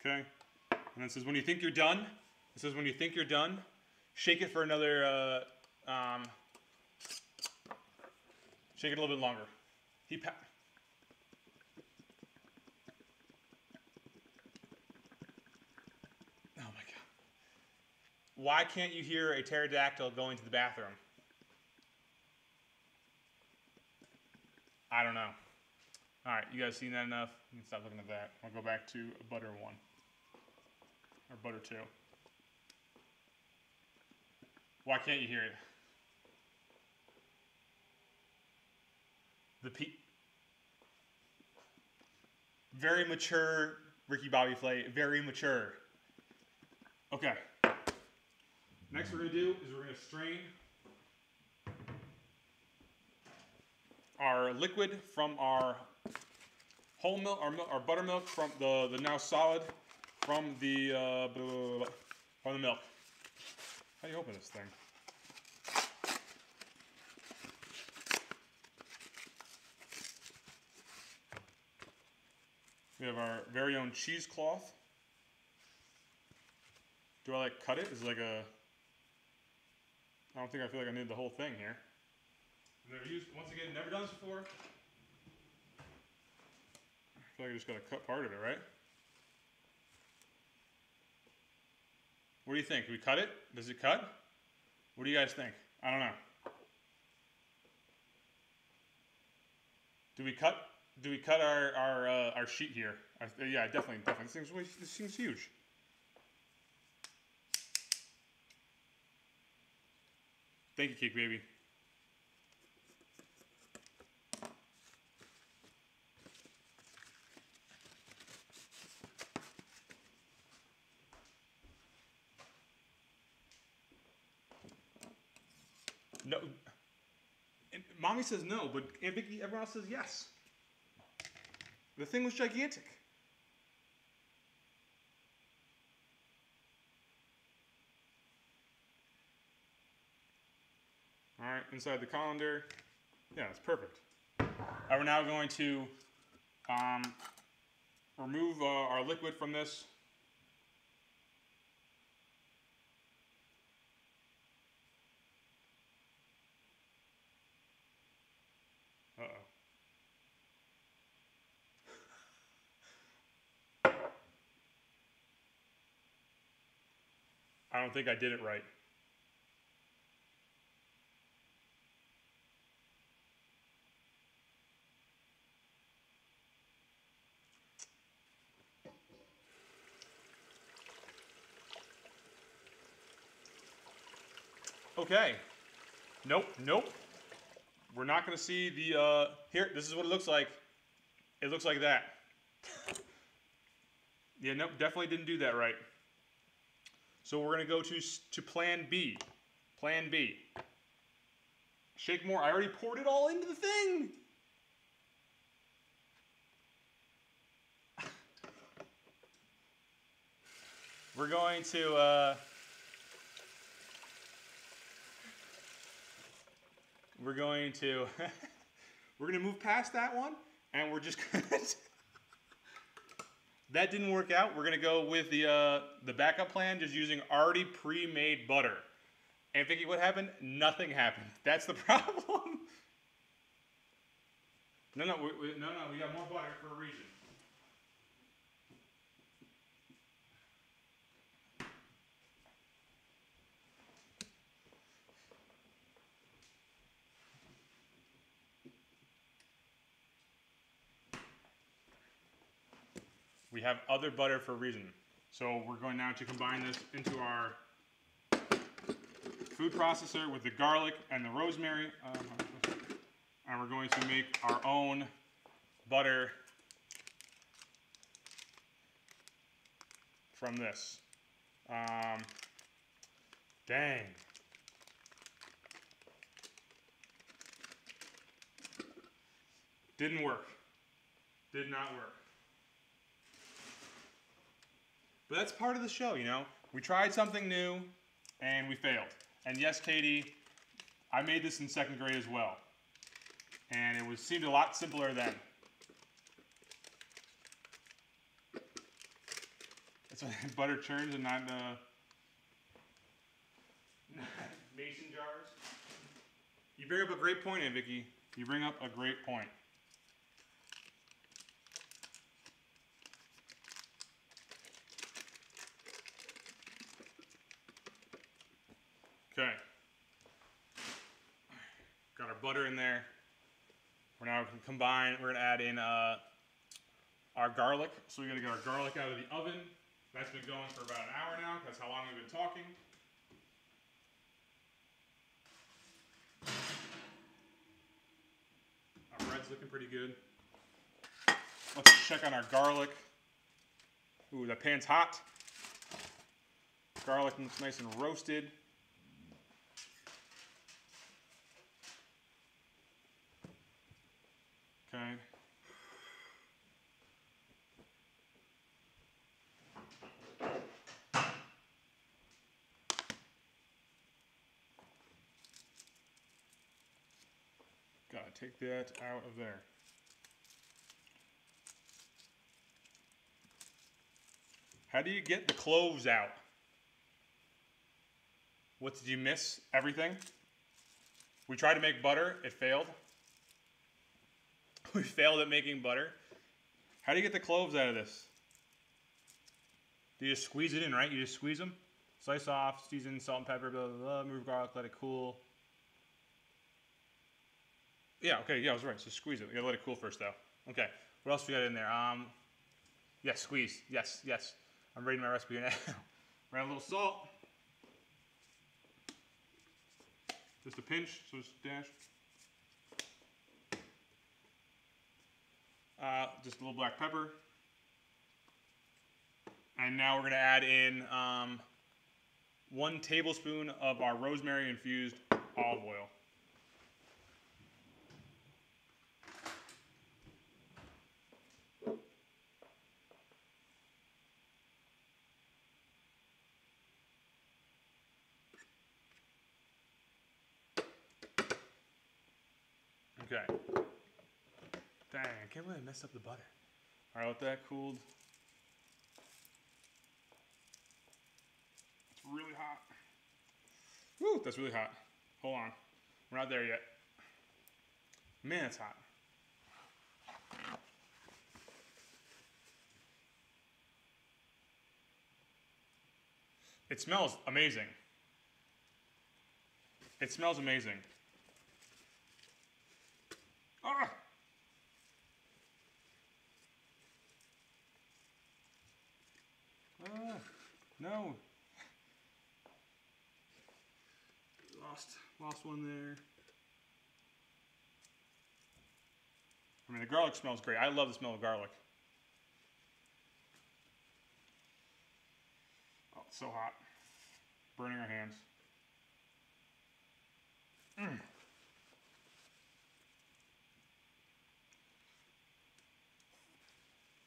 Okay. And it says when you think you're done. It says when you think you're done, shake it for another. Shake it a little bit longer. Oh my God. Why can't you hear a pterodactyl going to the bathroom? I don't know. All right, you guys seen that enough? You can stop looking at that. I'll go back to butter 1. Or butter 2. Why can't you hear it? Very mature Ricky Bobby Flay. Very mature. Okay. Next we're going to do is we're going to strain our liquid from our whole milk, our buttermilk from the now solid from the milk. How do you open this thing? We have our very own cheesecloth. Do I like cut it? Is it like a... I don't think I feel like I need the whole thing here. Never used, once again, never done this before. I feel like I just gotta cut part of it, right? What do you think? Do we cut it? Does it cut? What do you guys think? I don't know. Do we cut our sheet here? Yeah, definitely. This seems huge. Thank you, Cake Baby. No. And Mommy says no, but Aunt Vicky, everyone else says yes. The thing was gigantic. All right, inside the colander. Yeah, it's perfect. We're now going to remove our liquid from this. Uh-oh. I don't think I did it right. Okay. Nope. We're not going to see the, here, this is what it looks like. It looks like that. Yeah, nope, definitely didn't do that right. So we're going to go to plan B. Plan B. Shake more. I already poured it all into the thing. We're going to, we're going to move past that one, and we're just going to, that didn't work out. We're going to go with the backup plan, just using already pre-made butter. And Vicky, what happened? Nothing happened. That's the problem. No, we got more butter for a reason. We have other butter for a reason. So we're going now to combine this into our food processor with the garlic and the rosemary. And we're going to make our own butter from this. Dang. Didn't work. Did not work. But that's part of the show, you know? We tried something new, and we failed. And yes, Katie, I made this in 2nd grade as well. And it seemed a lot simpler then. That's why butter churns and not mason jars. You bring up a great point, Aunt Vicky. You bring up a great point. Okay. Got our butter in there. We're now going to combine, we're going to add in our garlic. So we're going to get our garlic out of the oven. That's been going for about an hour now. That's how long we've been talking. bread's looking pretty good. Let's check on our garlic. Ooh, the pan's hot. Garlic looks nice and roasted. Okay. Gotta take that out of there. How do you get the cloves out? What did you miss? Everything? We tried to make butter. It failed. We failed at making butter. How do you get the cloves out of this? Do you just squeeze it in, right? You just squeeze them. Slice off, season, salt and pepper, blah, blah, blah. Remove garlic, let it cool. Yeah, okay, yeah, I was right. So squeeze it. You gotta let it cool first, though. Okay, what else we got in there? Yes, squeeze. Yes, yes. I'm reading my recipe now. Add a little salt. Just a pinch, so just a dash. Just a little black pepper. And now we're gonna add in 1 tablespoon of our rosemary infused olive oil. Okay. Dang, I can't believe I messed up the butter. All right, let that cooled. It's really hot. Woo, that's really hot. Hold on. We're not there yet. Man, it's hot. It smells amazing. It smells amazing. Ah! No. Lost one there. I mean, the garlic smells great. I love the smell of garlic. Oh, it's so hot. Burning our hands.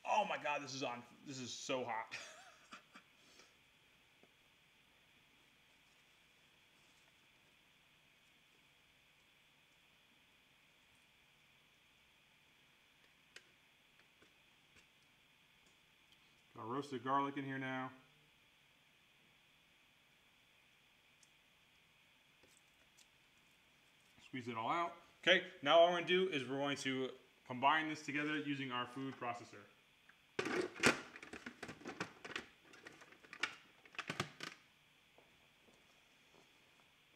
Oh my God, this is on. This is so hot. Got roasted garlic in here now. Squeeze it all out. Okay, now all we're going to do is we're going to combine this together using our food processor.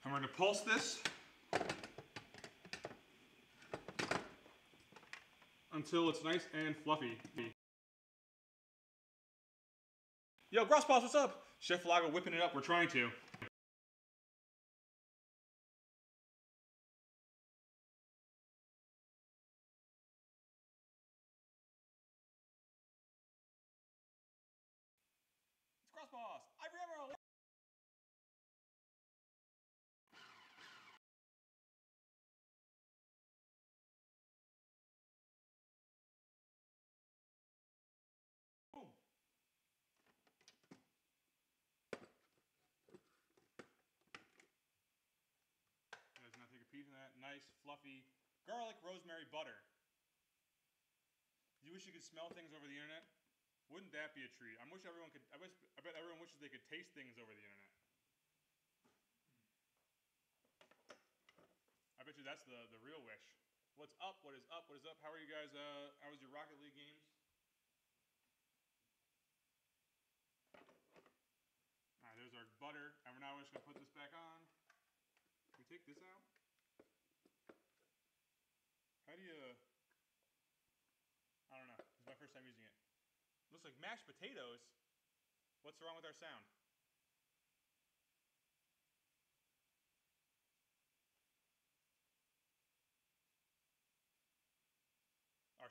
And we're going to pulse this until it's nice and fluffy. Yo, Gross Boss, what's up? Chef Lager whipping it up. We're trying to. It's Gross Boss. Ivory Emerald. Boom. You guys now take a piece of that nice, fluffy garlic rosemary butter. You wish you could smell things over the internet? Wouldn't that be a treat? I bet everyone wishes they could taste things over the internet. I bet you that's the real wish. What's up? What is up? What is up? How are you guys? How was your Rocket League games? All right, there's our butter, and we're now just gonna put this back on. Can we take this out? How do you? I don't know. This is my first time using it. Looks like mashed potatoes. What's wrong with our sound?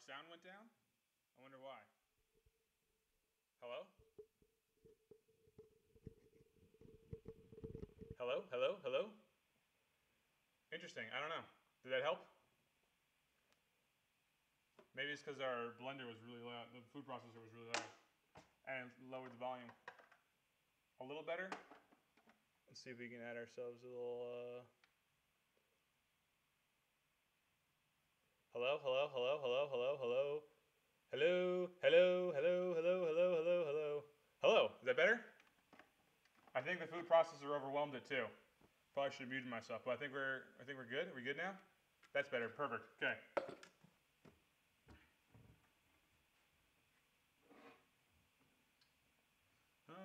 sound went down? I wonder why. Hello? Hello? Hello? Hello? Interesting. I don't know. Did that help? Maybe it's because our blender was really loud. The food processor was really loud. And lowered the volume. A little better? Let's see if we can add ourselves a little... Hello? Hello? Hello? Hello? Hello? Hello? Hello? Hello? Hello? Hello? Hello? Hello? Hello? Hello? Is that better? I think the food processor overwhelmed it too. Probably should have muted myself, but I think we're good. Are we good now? That's better. Perfect. Okay. Do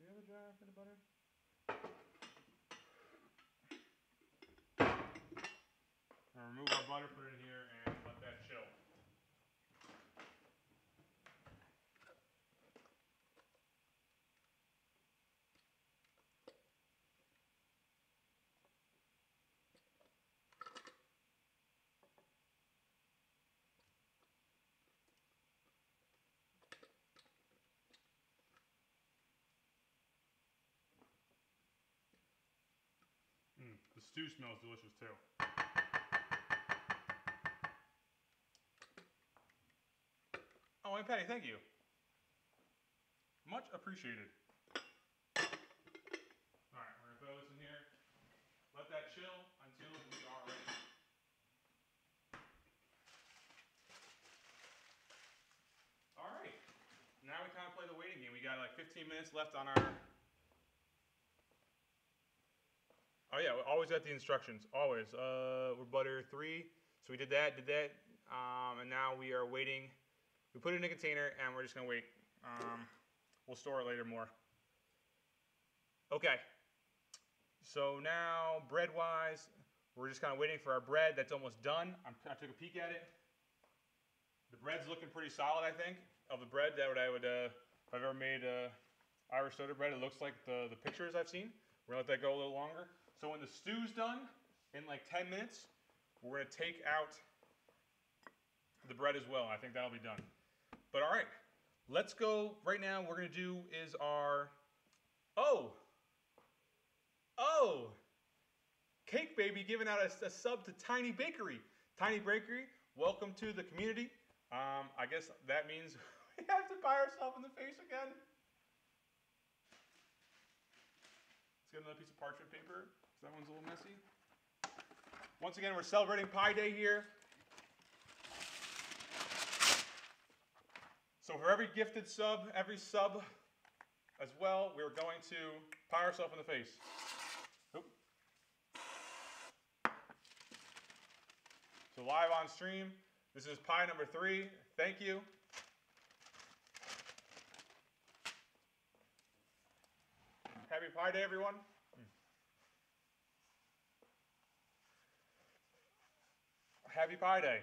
you have a jar for the butter? I'll remove our butter, put it in here, and let that chill. The stew smells delicious too. Oh, Aunt Patty, thank you. Much appreciated. Alright, we're going to throw this in here. Let that chill until we are ready. Alright. Now we kind of play the waiting game. We got like 15 minutes left on our... Oh yeah, we always got the instructions. Always. We're butter 3. So we did that. And now we are waiting. We put it in a container and we're just going to wait. We'll store it later more. Okay. So now, bread-wise, we're just kind of waiting for our bread. That's almost done. I took a peek at it. The bread's looking pretty solid, I think, of the bread that I would, if I've ever made Irish soda bread, it looks like the pictures I've seen. We're going to let that go a little longer. So when the stew's done, in like 10 minutes, we're going to take out the bread as well. I think that'll be done. But all right, let's go. Right now, what we're going to do is our... Oh! Cake Baby giving out a sub to Tiny Bakery. Tiny Bakery, welcome to the community. I guess that means we have to buy ourselves in the face again. Let's get another piece of parchment paper, because that one's a little messy. Once again, we're celebrating Pi Day here. So for every gifted sub, every sub as well, we're going to pie ourselves in the face. Oop. So live on stream, this is pie number 3. Thank you. Happy Pi Day, everyone. Happy Pi Day.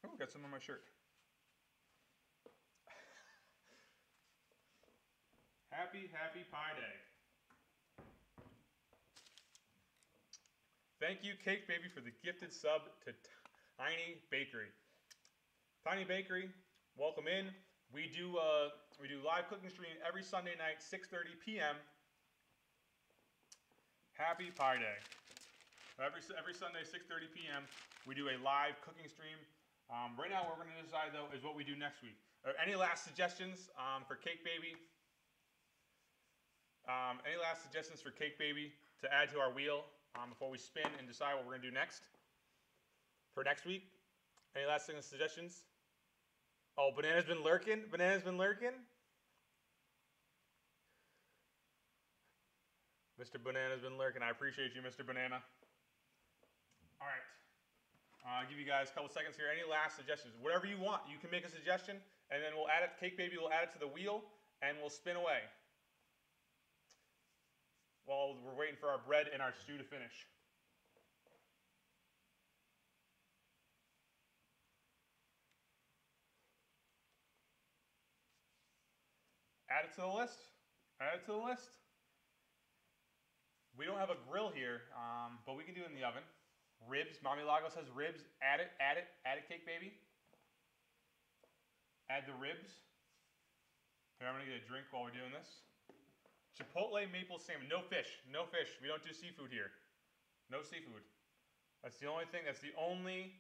Oh, got some on my shirt. Happy Pi Day. Thank you, Cake Baby, for the gifted sub to Tiny Bakery. Tiny Bakery, welcome in. We do live cooking stream every Sunday night, 6:30 p.m. Happy Pi Day. Every Sunday, 6:30 p.m. we do a live cooking stream. Right now, what we're going to decide though is what we do next week. Any last suggestions for Cake Baby? Any last suggestions for Cake Baby to add to our wheel before we spin and decide what we're going to do next for next week? Any last suggestions? Oh, Banana's been lurking. Banana's been lurking. Mr. Banana's been lurking. I appreciate you, Mr. Banana. All right. I'll give you guys a couple seconds here. Any last suggestions? Whatever you want. You can make a suggestion, and then we'll add it. Cake Baby will add it to the wheel, and we'll spin away while we're waiting for our bread and our stew to finish. Add it to the list. Add it to the list. We don't have a grill here, but we can do it in the oven. Ribs. Mommy Lago says ribs. Add it, add it, add it, cake baby. Add the ribs. Here, I'm gonna get a drink while we're doing this. Chipotle maple salmon. No fish. No fish. We don't do seafood here. No seafood. That's the only thing. That's the only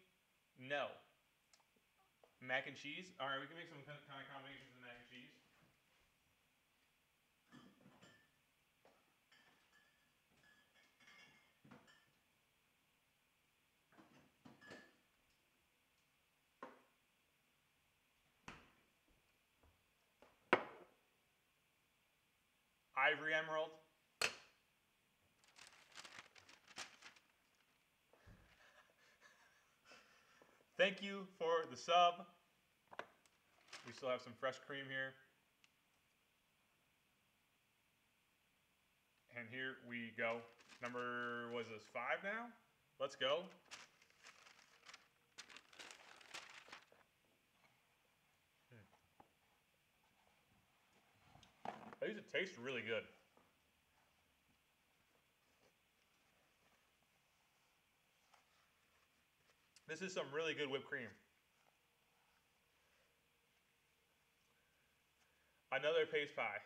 no. Mac and cheese. All right, we can make some kind of combinations of mac and cheese. Ivory Emerald. Thank you for the sub. We still have some fresh cream here. And here we go. Number, was this 5 now? Let's go. These taste really good. This is some really good whipped cream. Another paste pie.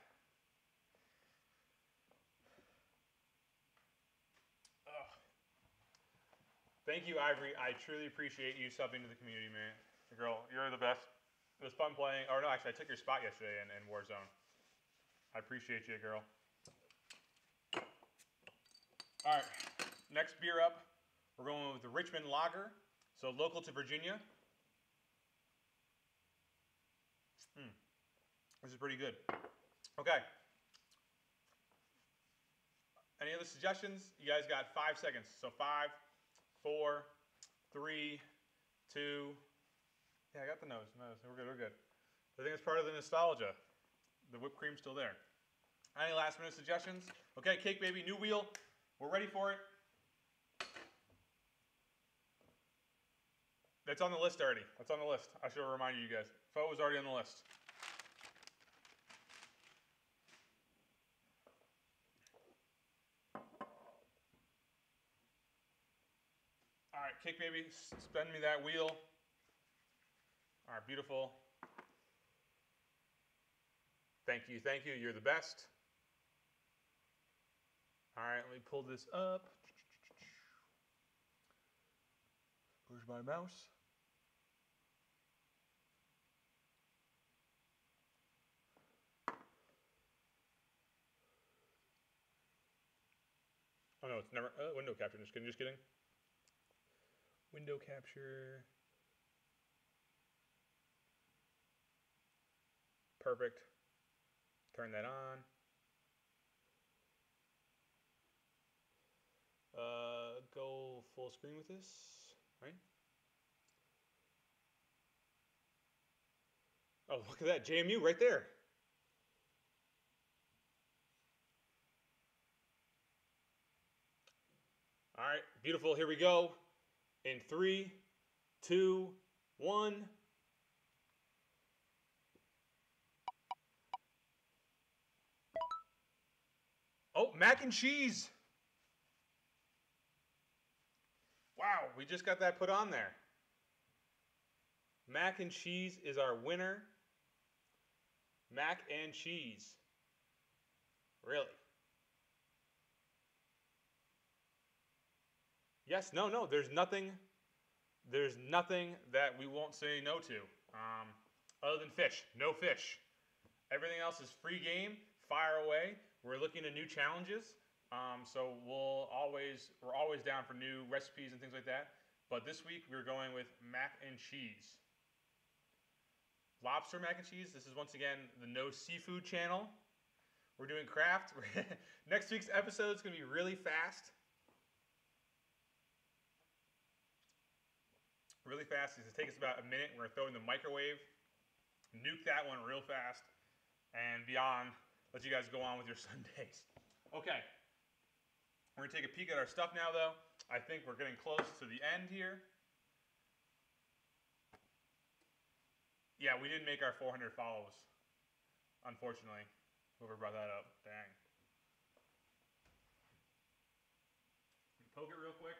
Ugh. Thank you, Ivory. I truly appreciate you subbing to the community, man. Girl, you're the best. It was fun playing. Or no, actually, I took your spot yesterday in Warzone. I appreciate you, girl. All right, next beer up, we're going with the Richmond Lager. So local to Virginia. This is pretty good. Okay. Any other suggestions? You guys got 5 seconds. So 5, 4, 3, 2. Yeah, I got the nose. We're good, we're good. I think it's part of the nostalgia. The whipped cream's still there. Any last minute suggestions? Okay, cake baby, new wheel. We're ready for it. That's on the list already. That's on the list. I should remind you guys. Pho was already on the list. All right, cake baby, spin me that wheel. All right, beautiful. Thank you, thank you. You're the best. All right, let me pull this up. Where's my mouse? Oh no, it's never window capture. Just kidding, just kidding. Window capture. Perfect. Turn that on. Go full screen with this, right? Oh, look at that, JMU right there. All right, beautiful, here we go. In 3, 2, 1. Oh, mac and cheese. Wow, we just got that put on there. Mac and cheese is our winner. Mac and cheese. Really? Yes, no, there's nothing that we won't say no to. Other than fish, no fish. Everything else is free game, fire away. We're looking at new challenges. So we're always down for new recipes and things like that. But this week we're going with mac and cheese. Lobster mac and cheese. This is once again the No Seafood channel. We're doing craft. Next week's episode is going to be really fast. Really fast. It's going to take us about a minute. We're going to throw it in the microwave. Nuke that one real fast. And beyond, let you guys go on with your Sundays. Okay. We're going to take a peek at our stuff now, though. I think we're getting close to the end here. Yeah, we didn't make our 400 follows, unfortunately. Whoever brought that up. Dang. Poke it real quick.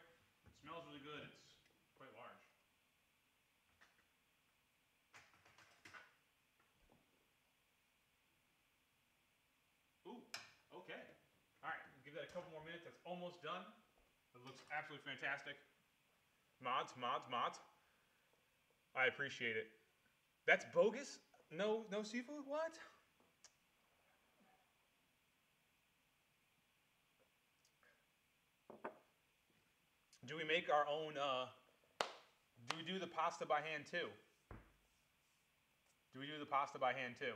smells really good. It's quite large. Ooh, okay. All right, give that a couple more minutes. That's almost done. It looks absolutely fantastic. Mods. I appreciate it. That's bogus? No seafood? What? Do we make our own, do we do the pasta by hand too? Do we do the pasta by hand too?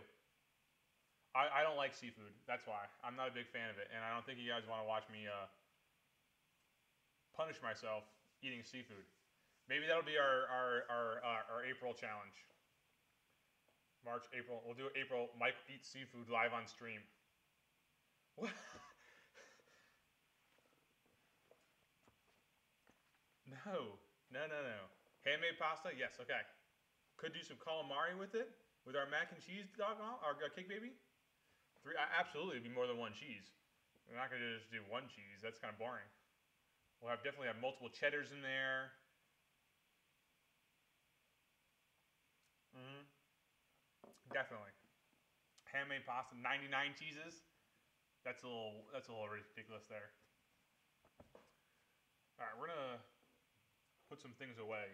I don't like seafood. That's why. I'm not a big fan of it. And I don't think you guys want to watch me punish myself eating seafood. Maybe that'll be our April challenge. March, April. We'll do April. Mike eats seafood live on stream. What? No. Handmade pasta? Yes, okay. Could do some calamari with it, with our mac and cheese doggone, our cake baby. Absolutely, it'd be more than one cheese. We're not gonna just do one cheese. That's kind of boring. We'll definitely have multiple cheddars in there. Definitely. Handmade pasta, 99 cheeses. That's a little ridiculous there. All right, we're gonna put some things away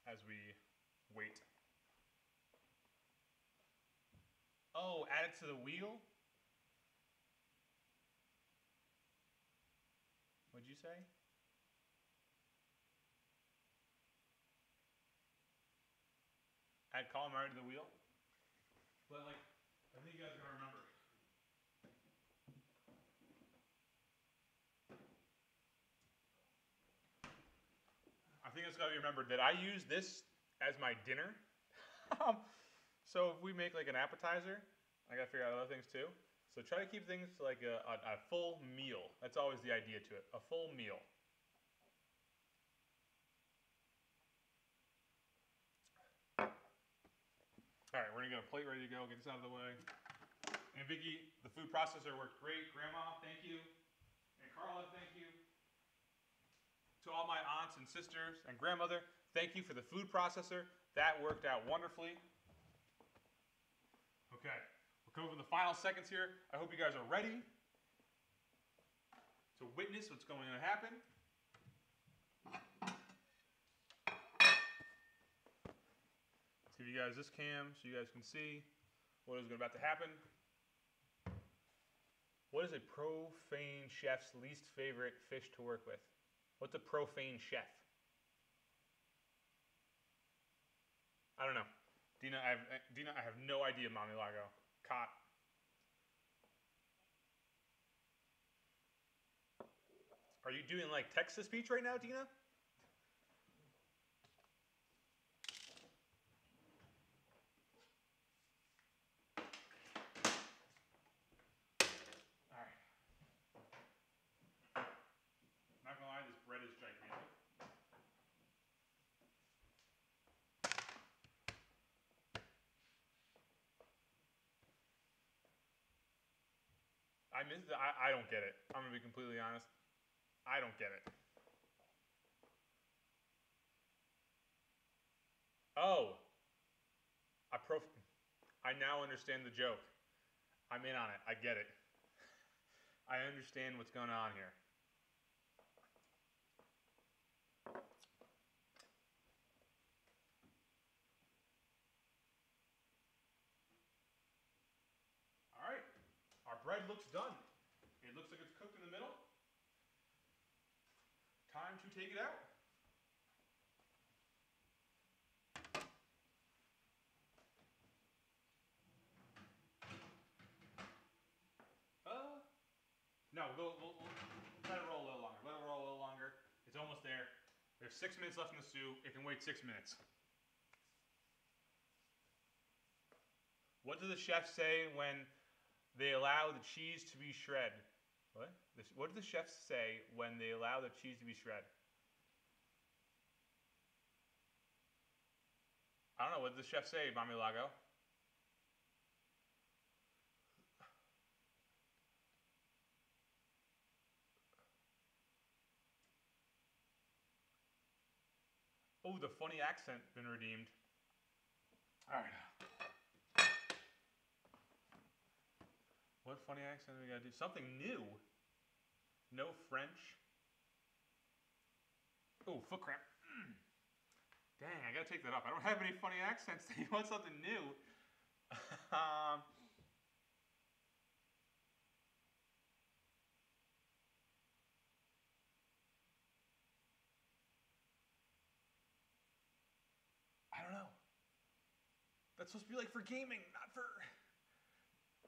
as we wait. Oh, add it to the wheel? What'd you say? Add calamari to the wheel? But like, I think you guys are gonna remember. I think it's gotta be remembered that I use this as my dinner. So if we make like an appetizer, I gotta figure out other things too. So try to keep things to like a full meal. That's always the idea to it, a full meal. All right, we're gonna get a plate ready to go, get this out of the way. And Vicky, the food processor worked great. Grandma, thank you. And Carla, thank you. To all my aunts and sisters and grandmother, thank you for the food processor. That worked out wonderfully. Okay, we're coming for the final seconds here. I hope you guys are ready to witness what's going to happen. Let's give you guys this cam so you guys can see what is about to happen. What is a profane chef's least favorite fish to work with? What's a profane chef? I don't know. Dina, I have no idea, Mommy Lago. Caught. Are you doing like text-to-speech right now, Dina? Alright. Not gonna lie, this bread is gigantic. I don't get it. I'm gonna be completely honest. I don't get it. Oh. I now understand the joke. I'm in on it. I get it. I understand what's going on here. All right. Our bread looks done. It looks like it's cooked in the middle. Time to take it out. No, we'll let it roll a little longer. Let it roll a little longer. It's almost there. There's 6 minutes left in the stew. It can wait 6 minutes. What do the chefs say when they allow the cheese to be shred? What? What do the chefs say when they allow the cheese to be shred? I don't know. What did the chef say, Mommy Lago? Oh, the funny accent been redeemed. All right. What funny accent do we gotta do? Something new. No French. Oh, foot cramp. Dang, I gotta take that up. I don't have any funny accents. You want something new? I don't know. That's supposed to be like for gaming, not for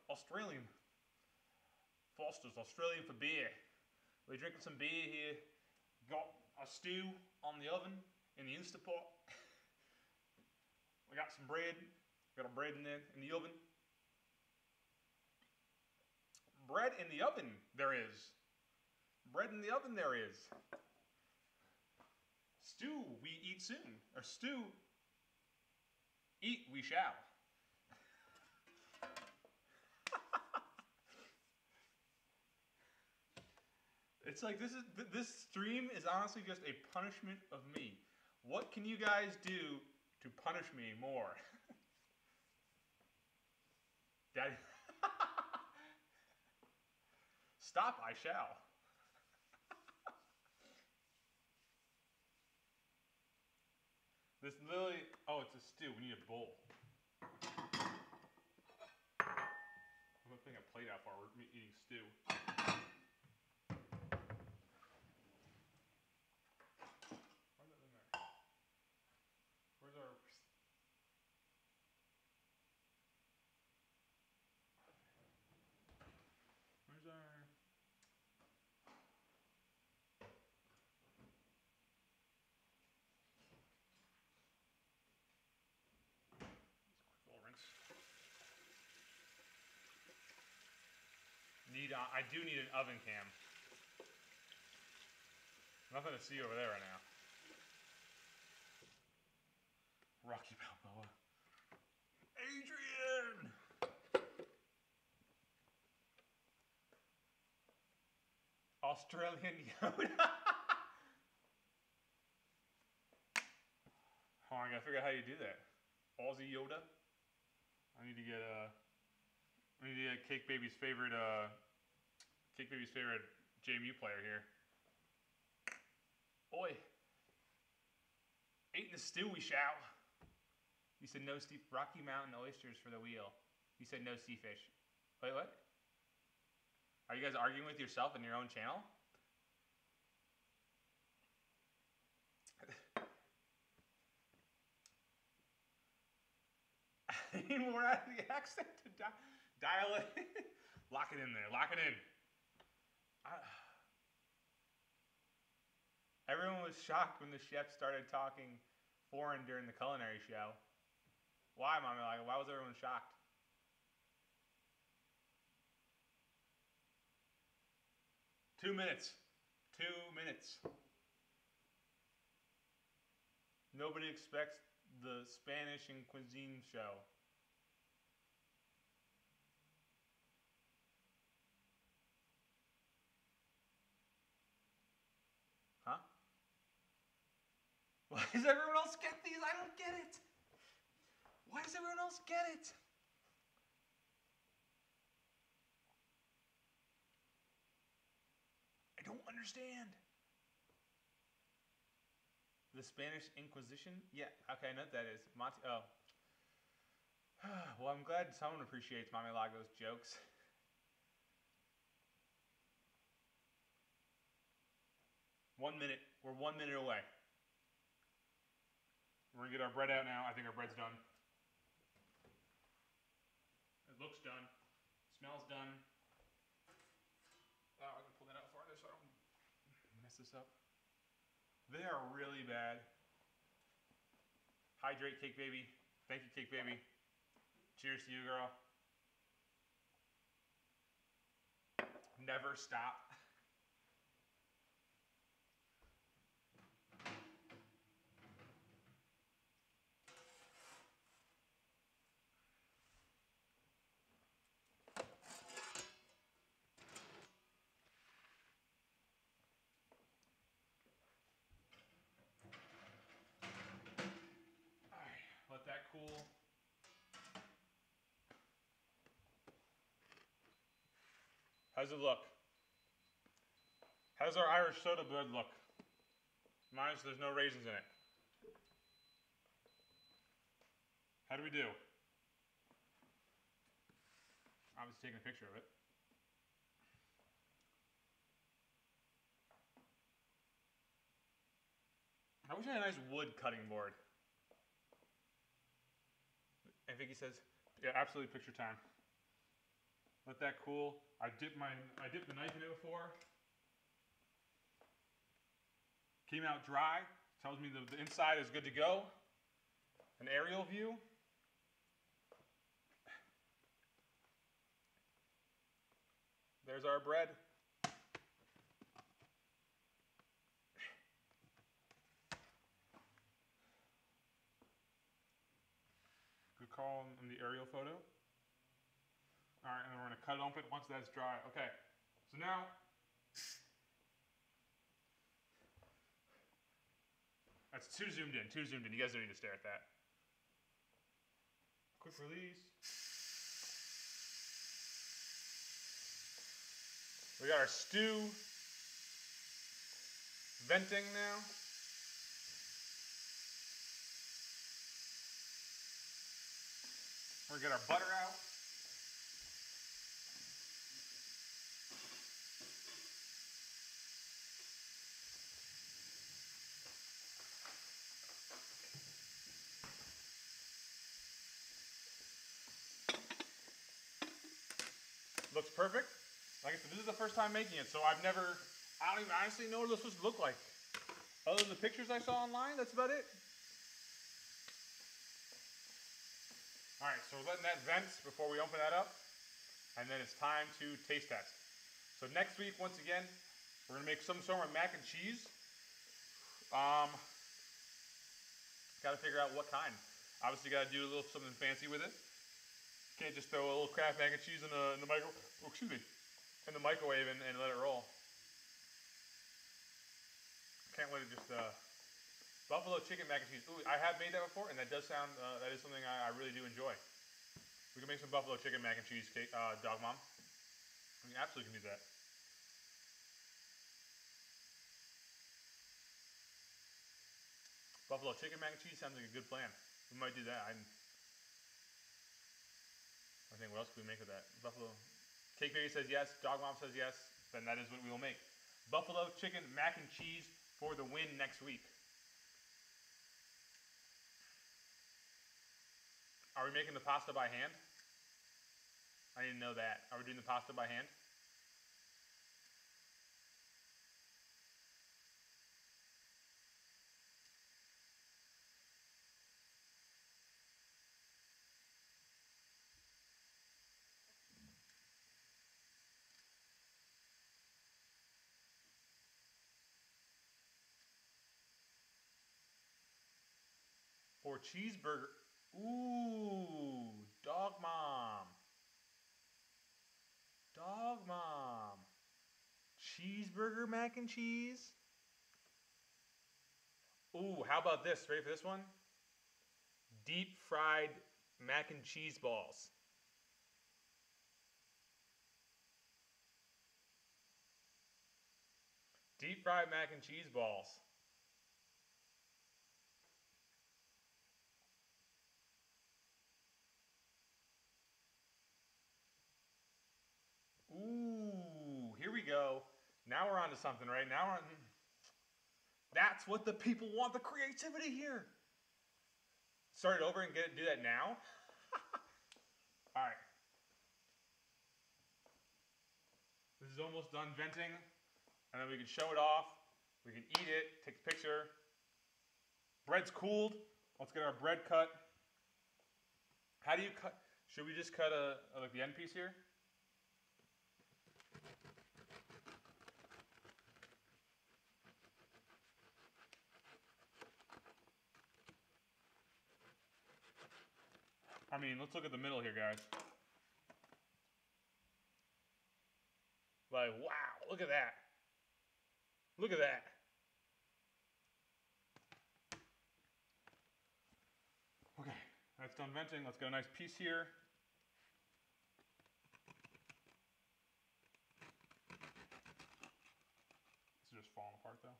Australian. Foster's Australian for beer. We're drinking some beer here. Got a stew on the oven in the Instapot. We got some bread. Got a bread in there in the oven. Bread in the oven there is. Bread in the oven there is. Stew we eat soon. Or stew eat we shall. It's like this stream is honestly just a punishment of me. What can you guys do to punish me more? Daddy. Stop, I shall. This literally, oh, it's a stew. We need a bowl. I'm gonna put a plate out while we're eating stew. I do need an oven cam. Nothing to see over there right now. Rocky Balboa. Adrian! Australian Yoda. Hold on, I gotta figure out how you do that. Aussie Yoda. I need to get Cake Baby's favorite JMU player here. Oi. Eating the stew we shall. You said no Rocky Mountain oysters for the wheel. You said no sea fish. Wait, what? Are you guys arguing with yourself in your own channel? I need more out of the accent to dial it. Lock it in there. Lock it in. Everyone was shocked when the chef started talking foreign during the culinary show. Why, Mommy? Like, why was everyone shocked? Two minutes. 2 minutes. Nobody expects the Spanish and cuisine show. Huh? Why does everyone else get these? I don't get it. Why does everyone else get it? I don't understand. The Spanish Inquisition? Yeah, okay, I know what that is. Monty, oh. Well, I'm glad someone appreciates Mommy Lago's jokes. One minute. We're 1 minute away. We're going to get our bread out now. I think our bread's done. It looks done. Smells done. Oh, I can pull that out farther so I don't mess this up. They are really bad. Hydrate, Cake Baby. Thank you, Cake Baby. Cheers to you, girl. Never stop. How's it look? How's our Irish soda bread look? Minus there's no raisins in it. How do we do? Obviously taking a picture of it. I wish I had a nice wood cutting board. And Vicky says, yeah, absolutely picture time. Let that cool. I dipped the knife in it before. Came out dry. Tells me the inside is good to go. An aerial view. There's our bread. Good call on the aerial photo. All right, and then we're going to cut it open once that's dry. Okay, so now that's too zoomed in, too zoomed in. You guys don't need to stare at that. Quick release. We got our stew venting now. We're gonna get our butter out. Looks perfect. Like I said, this is the first time making it, so I don't even honestly know what this was supposed to look like. Other than the pictures I saw online, that's about it. All right, so we're letting that vent before we open that up, and then it's time to taste test. So next week, once again, we're gonna make some sort of mac and cheese. Got to figure out what kind. Obviously, got to do a little something fancy with it. Can't just throw a little Kraft mac and cheese in the microwave and let it roll. Can't let it just buffalo chicken mac and cheese. Ooh, I have made that before, and that does sound that is something I really do enjoy. We can make some buffalo chicken mac and cheese cake, dog mom. We absolutely can do that. Buffalo chicken mac and cheese sounds like a good plan. We might do that. I think what else can we make with that? Buffalo. Cake Baby says yes. Dog Mom says yes. Then that is what we will make. Buffalo chicken mac and cheese for the win next week. Are we making the pasta by hand? I didn't know that. Are we doing the pasta by hand? For cheeseburger. Ooh, dog mom. Dog mom. Cheeseburger mac and cheese. Ooh, how about this? Ready for this one? Deep fried mac and cheese balls. Deep fried mac and cheese balls. Ooh, here we go. Now we're on to something, right? Now we're on. That's what the people want, the creativity here. Start it over and do that now? All right. This is almost done venting. And then we can show it off. We can eat it, take a picture. Bread's cooled. Let's get our bread cut. How do you cut? Should we just cut like the end piece here? I mean, let's look at the middle here, guys. Like, wow, look at that. Look at that. Okay, that's done venting. Let's get a nice piece here. just falling apart though.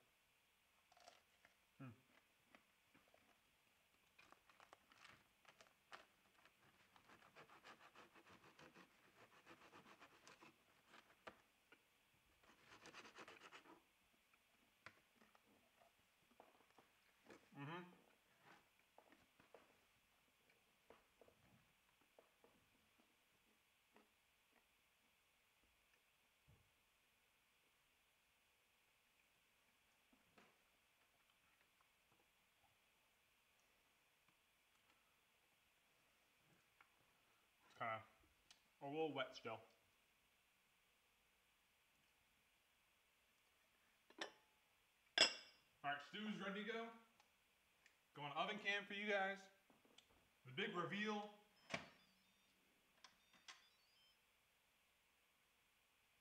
It's kind of a little wet still. Alright, stew's ready to go. Going oven cam for you guys. The big reveal.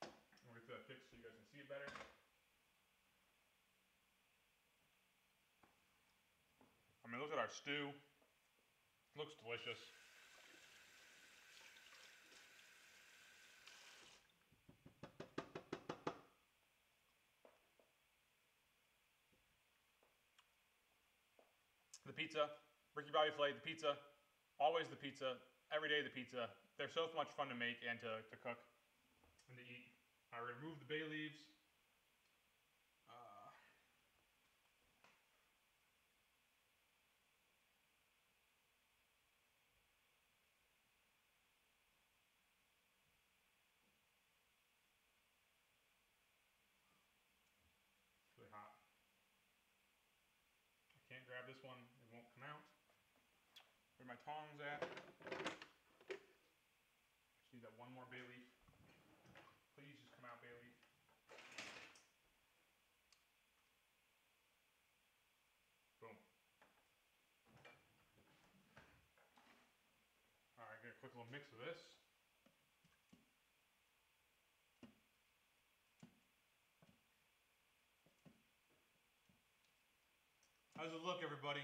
I'll get that fixed so you guys can see it better. I mean, look at our stew. Looks delicious. The pizza, Ricky Bobby Flay, the pizza, always the pizza, every day the pizza. They're so much fun to make and to cook and to eat. I remove the bay leaves. It's really hot. I can't grab this one, it won't come out. Where are my tongs at? Just need that one more bay leaf. Please just come out, bay leaf. Boom. Alright, get a quick little mix of this. How's it look, everybody?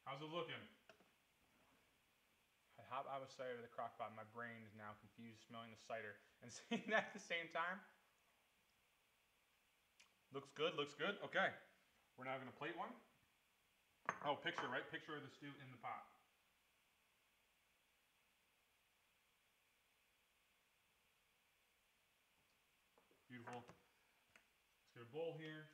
How's it looking? I was cider to the crock pot. My brain is now confused smelling the cider and seeing that at the same time. Looks good, looks good. Okay. We're now going to plate one. Oh, picture, right? Picture of the stew in the pot. Beautiful. Let's get a bowl here.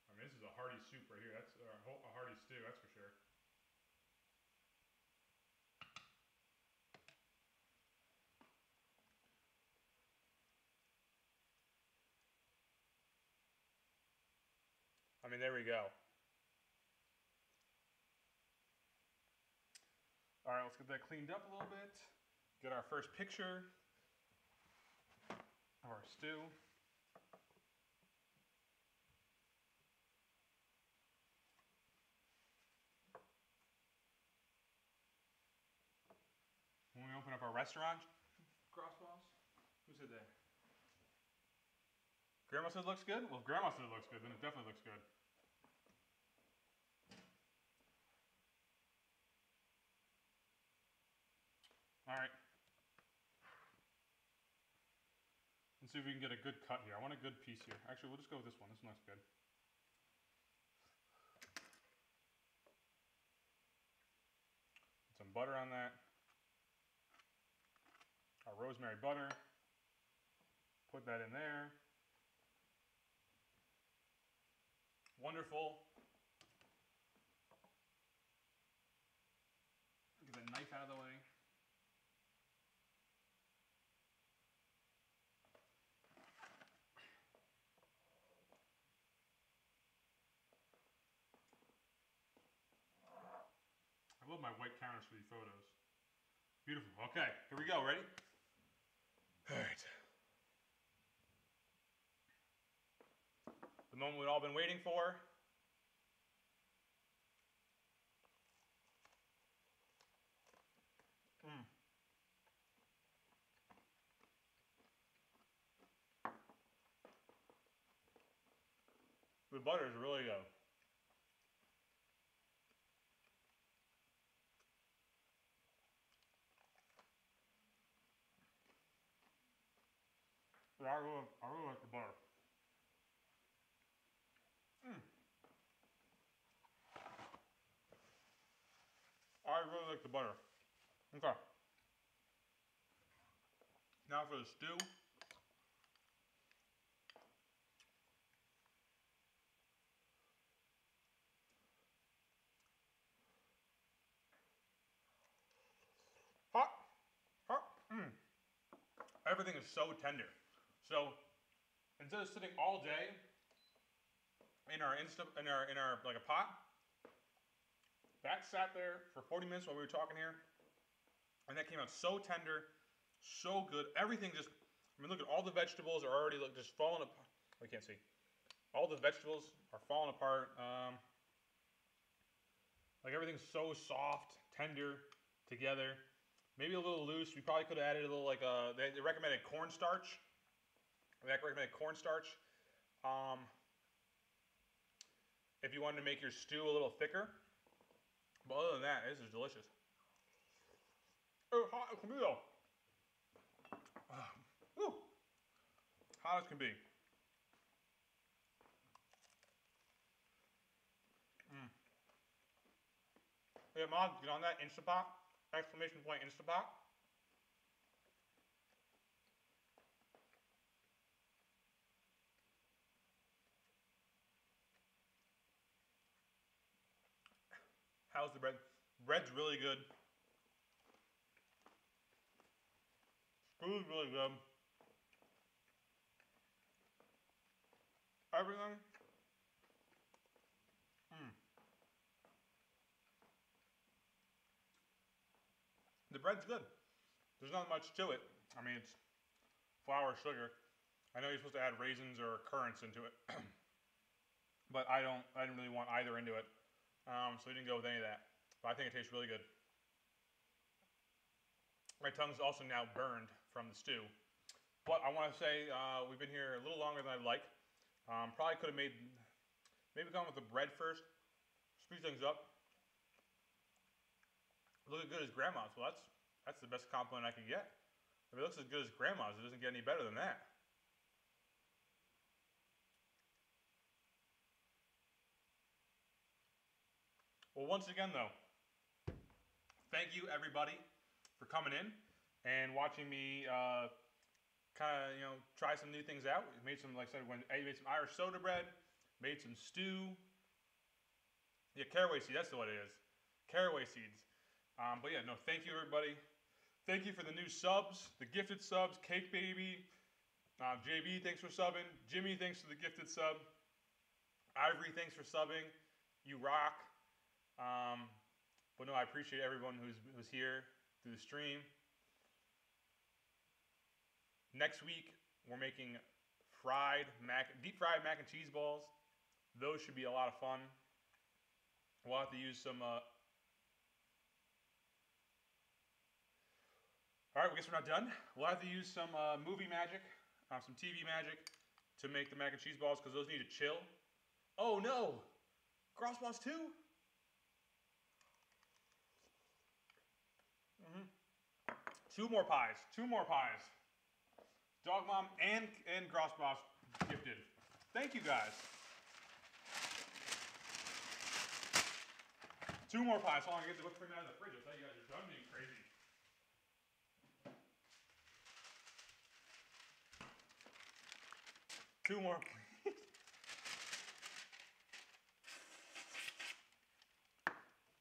I mean, this is a hearty soup right here. That's a hearty stew, that's for sure. I mean, there we go. All right, let's get that cleaned up a little bit. Get our first picture of our stew. When we open up our restaurant, Crossballs, who said that? Grandma said it looks good? Well, if Grandma said it looks good, then it definitely looks good. All right. Let's see if we can get a good cut here. I want a good piece here. Actually, we'll just go with this one. This one looks good. Put some butter on that. Our rosemary butter. Put that in there. Wonderful. Get the knife out of the way. I love my white counters for these photos. Beautiful. Okay, here we go. Ready? All right. The moment we've all been waiting for. The butter is really good. Yeah, I really like the butter. I really like the butter. Okay. Now for the stew. Hot, hot. Everything is so tender. So instead of sitting all day in our like a pot, that sat there for 40 minutes while we were talking here, and that came out so tender, so good. Everything just, I mean, look at all the vegetables are already just falling apart. We can't see. All the vegetables are falling apart. Like everything's so soft, tender together. Maybe a little loose. We probably could have added a little they recommended cornstarch. They recommended cornstarch. If you wanted to make your stew a little thicker. But other than that, this is delicious. Oh, hot as can be though. Woo. Hot as can be. Yeah, Mom, get on that Instapot. Exclamation point Instapot. How's the bread? Bread's really good. Food's really good. Everything. The bread's good. There's not much to it. I mean, it's flour, sugar. I know you're supposed to add raisins or currants into it, but I didn't really want either into it, so we didn't go with any of that. But I think it tastes really good. My tongue's also now burned from the stew. But I want to say we've been here a little longer than I'd like. Probably could have maybe gone with the bread first. Speed things up. Look as good as Grandma's. Well, that's the best compliment I can get. If it looks as good as Grandma's, it doesn't get any better than that. Well, once again, though, thank you everybody for coming in and watching me kind of try some new things out. We made some, like I said, I made some Irish soda bread, made some stew. Yeah, caraway seed. That's what it is. Caraway seeds. But yeah, no, thank you everybody. Thank you for the new subs, the gifted subs, Cake Baby, JB, thanks for subbing. Jimmy, thanks for the gifted sub. Ivory, thanks for subbing. You rock. But no, I appreciate everyone who's here through the stream. Next week, we're making deep fried mac and cheese balls. Those should be a lot of fun. We'll have to use some all right, I guess we're not done. We'll have to use some movie magic, some TV magic to make the mac and cheese balls because those need to chill. Oh no! Cross balls too? Two more pies. Dog Mom and Gross Boss gifted. Thank you guys. Two more pies. Hold on, I get the whipped cream out of the fridge. I'll tell you guys, you're done being crazy. Two more, please.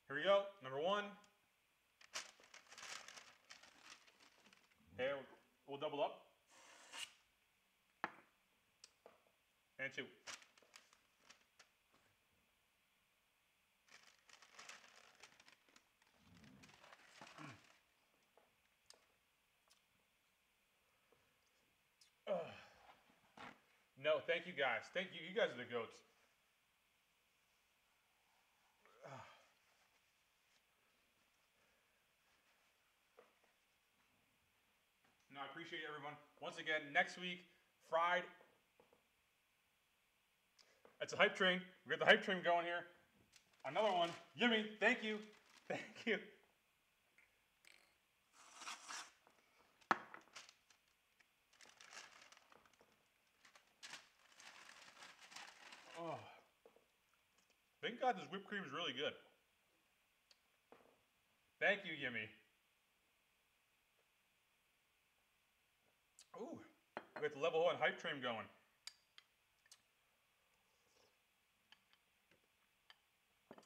Here we go. Number one. Okay, we'll double up. And two. No, thank you guys. Thank you. You guys are the goats. No, I appreciate everyone. Once again, next week, fried. It's a hype train. We got the hype train going here. Another one. Yummy. Thank you. Thank you. Oh. Thank God this whipped cream is really good. Thank you, Yummy. Ooh. We got the level 1 hype train going.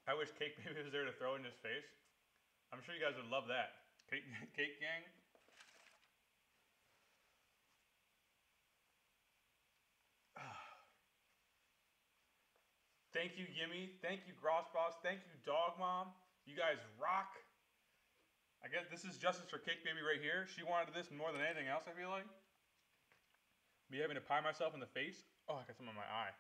I wish Cake Baby was there to throw in his face. I'm sure you guys would love that. Cake Gang. Thank you, Yimmy. Thank you, Gross Boss. Thank you, Dog Mom. You guys rock. I guess this is justice for Cake Baby right here. She wanted this more than anything else, I feel like. Me having to pie myself in the face. Oh, I got some on my eye.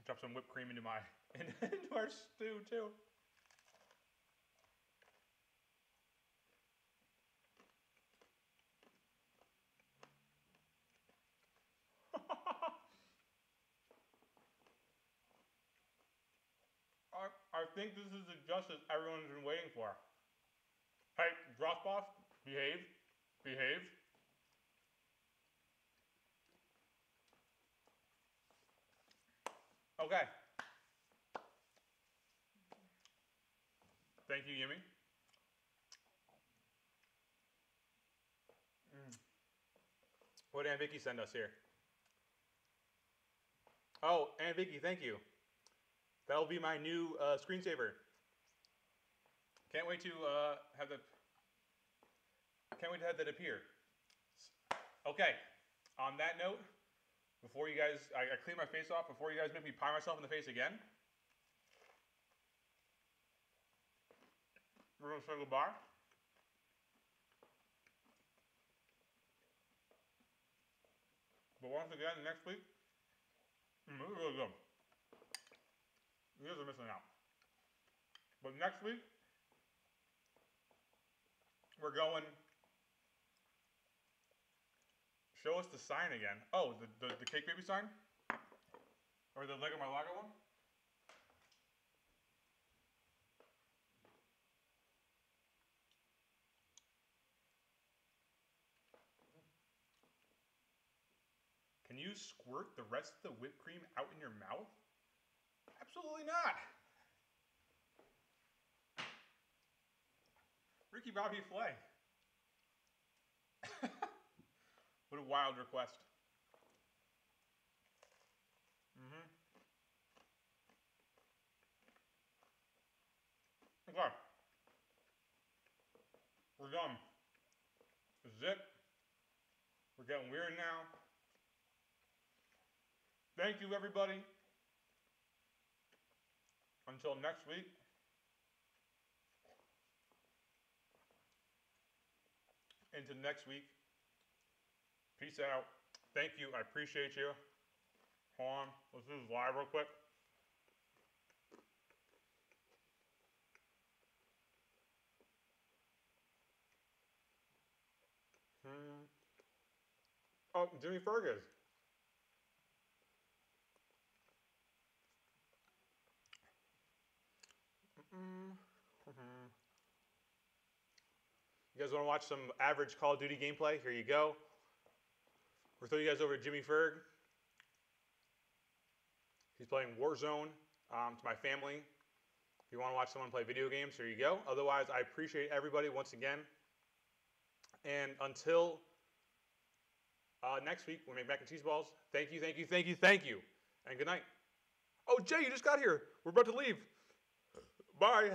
Drop some whipped cream into our stew too. I think this is the justice everyone's been waiting for. Hey, Drop Boss, behave. Behave. Okay. Thank you, Yimmy. What did Aunt Vicky send us here? Oh, Aunt Vicky, thank you. That'll be my new screensaver. Can't wait to have that appear. Okay. On that note, before you guys, I clean my face off. Before you guys make me pie myself in the face again, we're gonna say goodbye. But once again, next week, this is really good. You guys are missing out. But next week, we're going. Show us the sign again. Oh, the Cake Baby sign? Or the Lego My Lager one? Can you squirt the rest of the whipped cream out in your mouth? Absolutely not. Ricky Bobby Flay. What a wild request. Okay. We're done. This is it. We're getting weird now. Thank you, everybody. Until next week. Into next week. Peace out. Thank you. I appreciate you. Hold on. Let's do this live real quick. Oh, Jimmy Fergus. You guys want to watch some average Call of Duty gameplay? Here you go. We'll throw you guys over to Jimmy Ferg. He's playing Warzone to my family. If you want to watch someone play video games, here you go. Otherwise, I appreciate everybody once again. And until next week, when we make mac and cheese balls, thank you, thank you, thank you, thank you. And good night. Oh, Jay, you just got here. We're about to leave. Bye.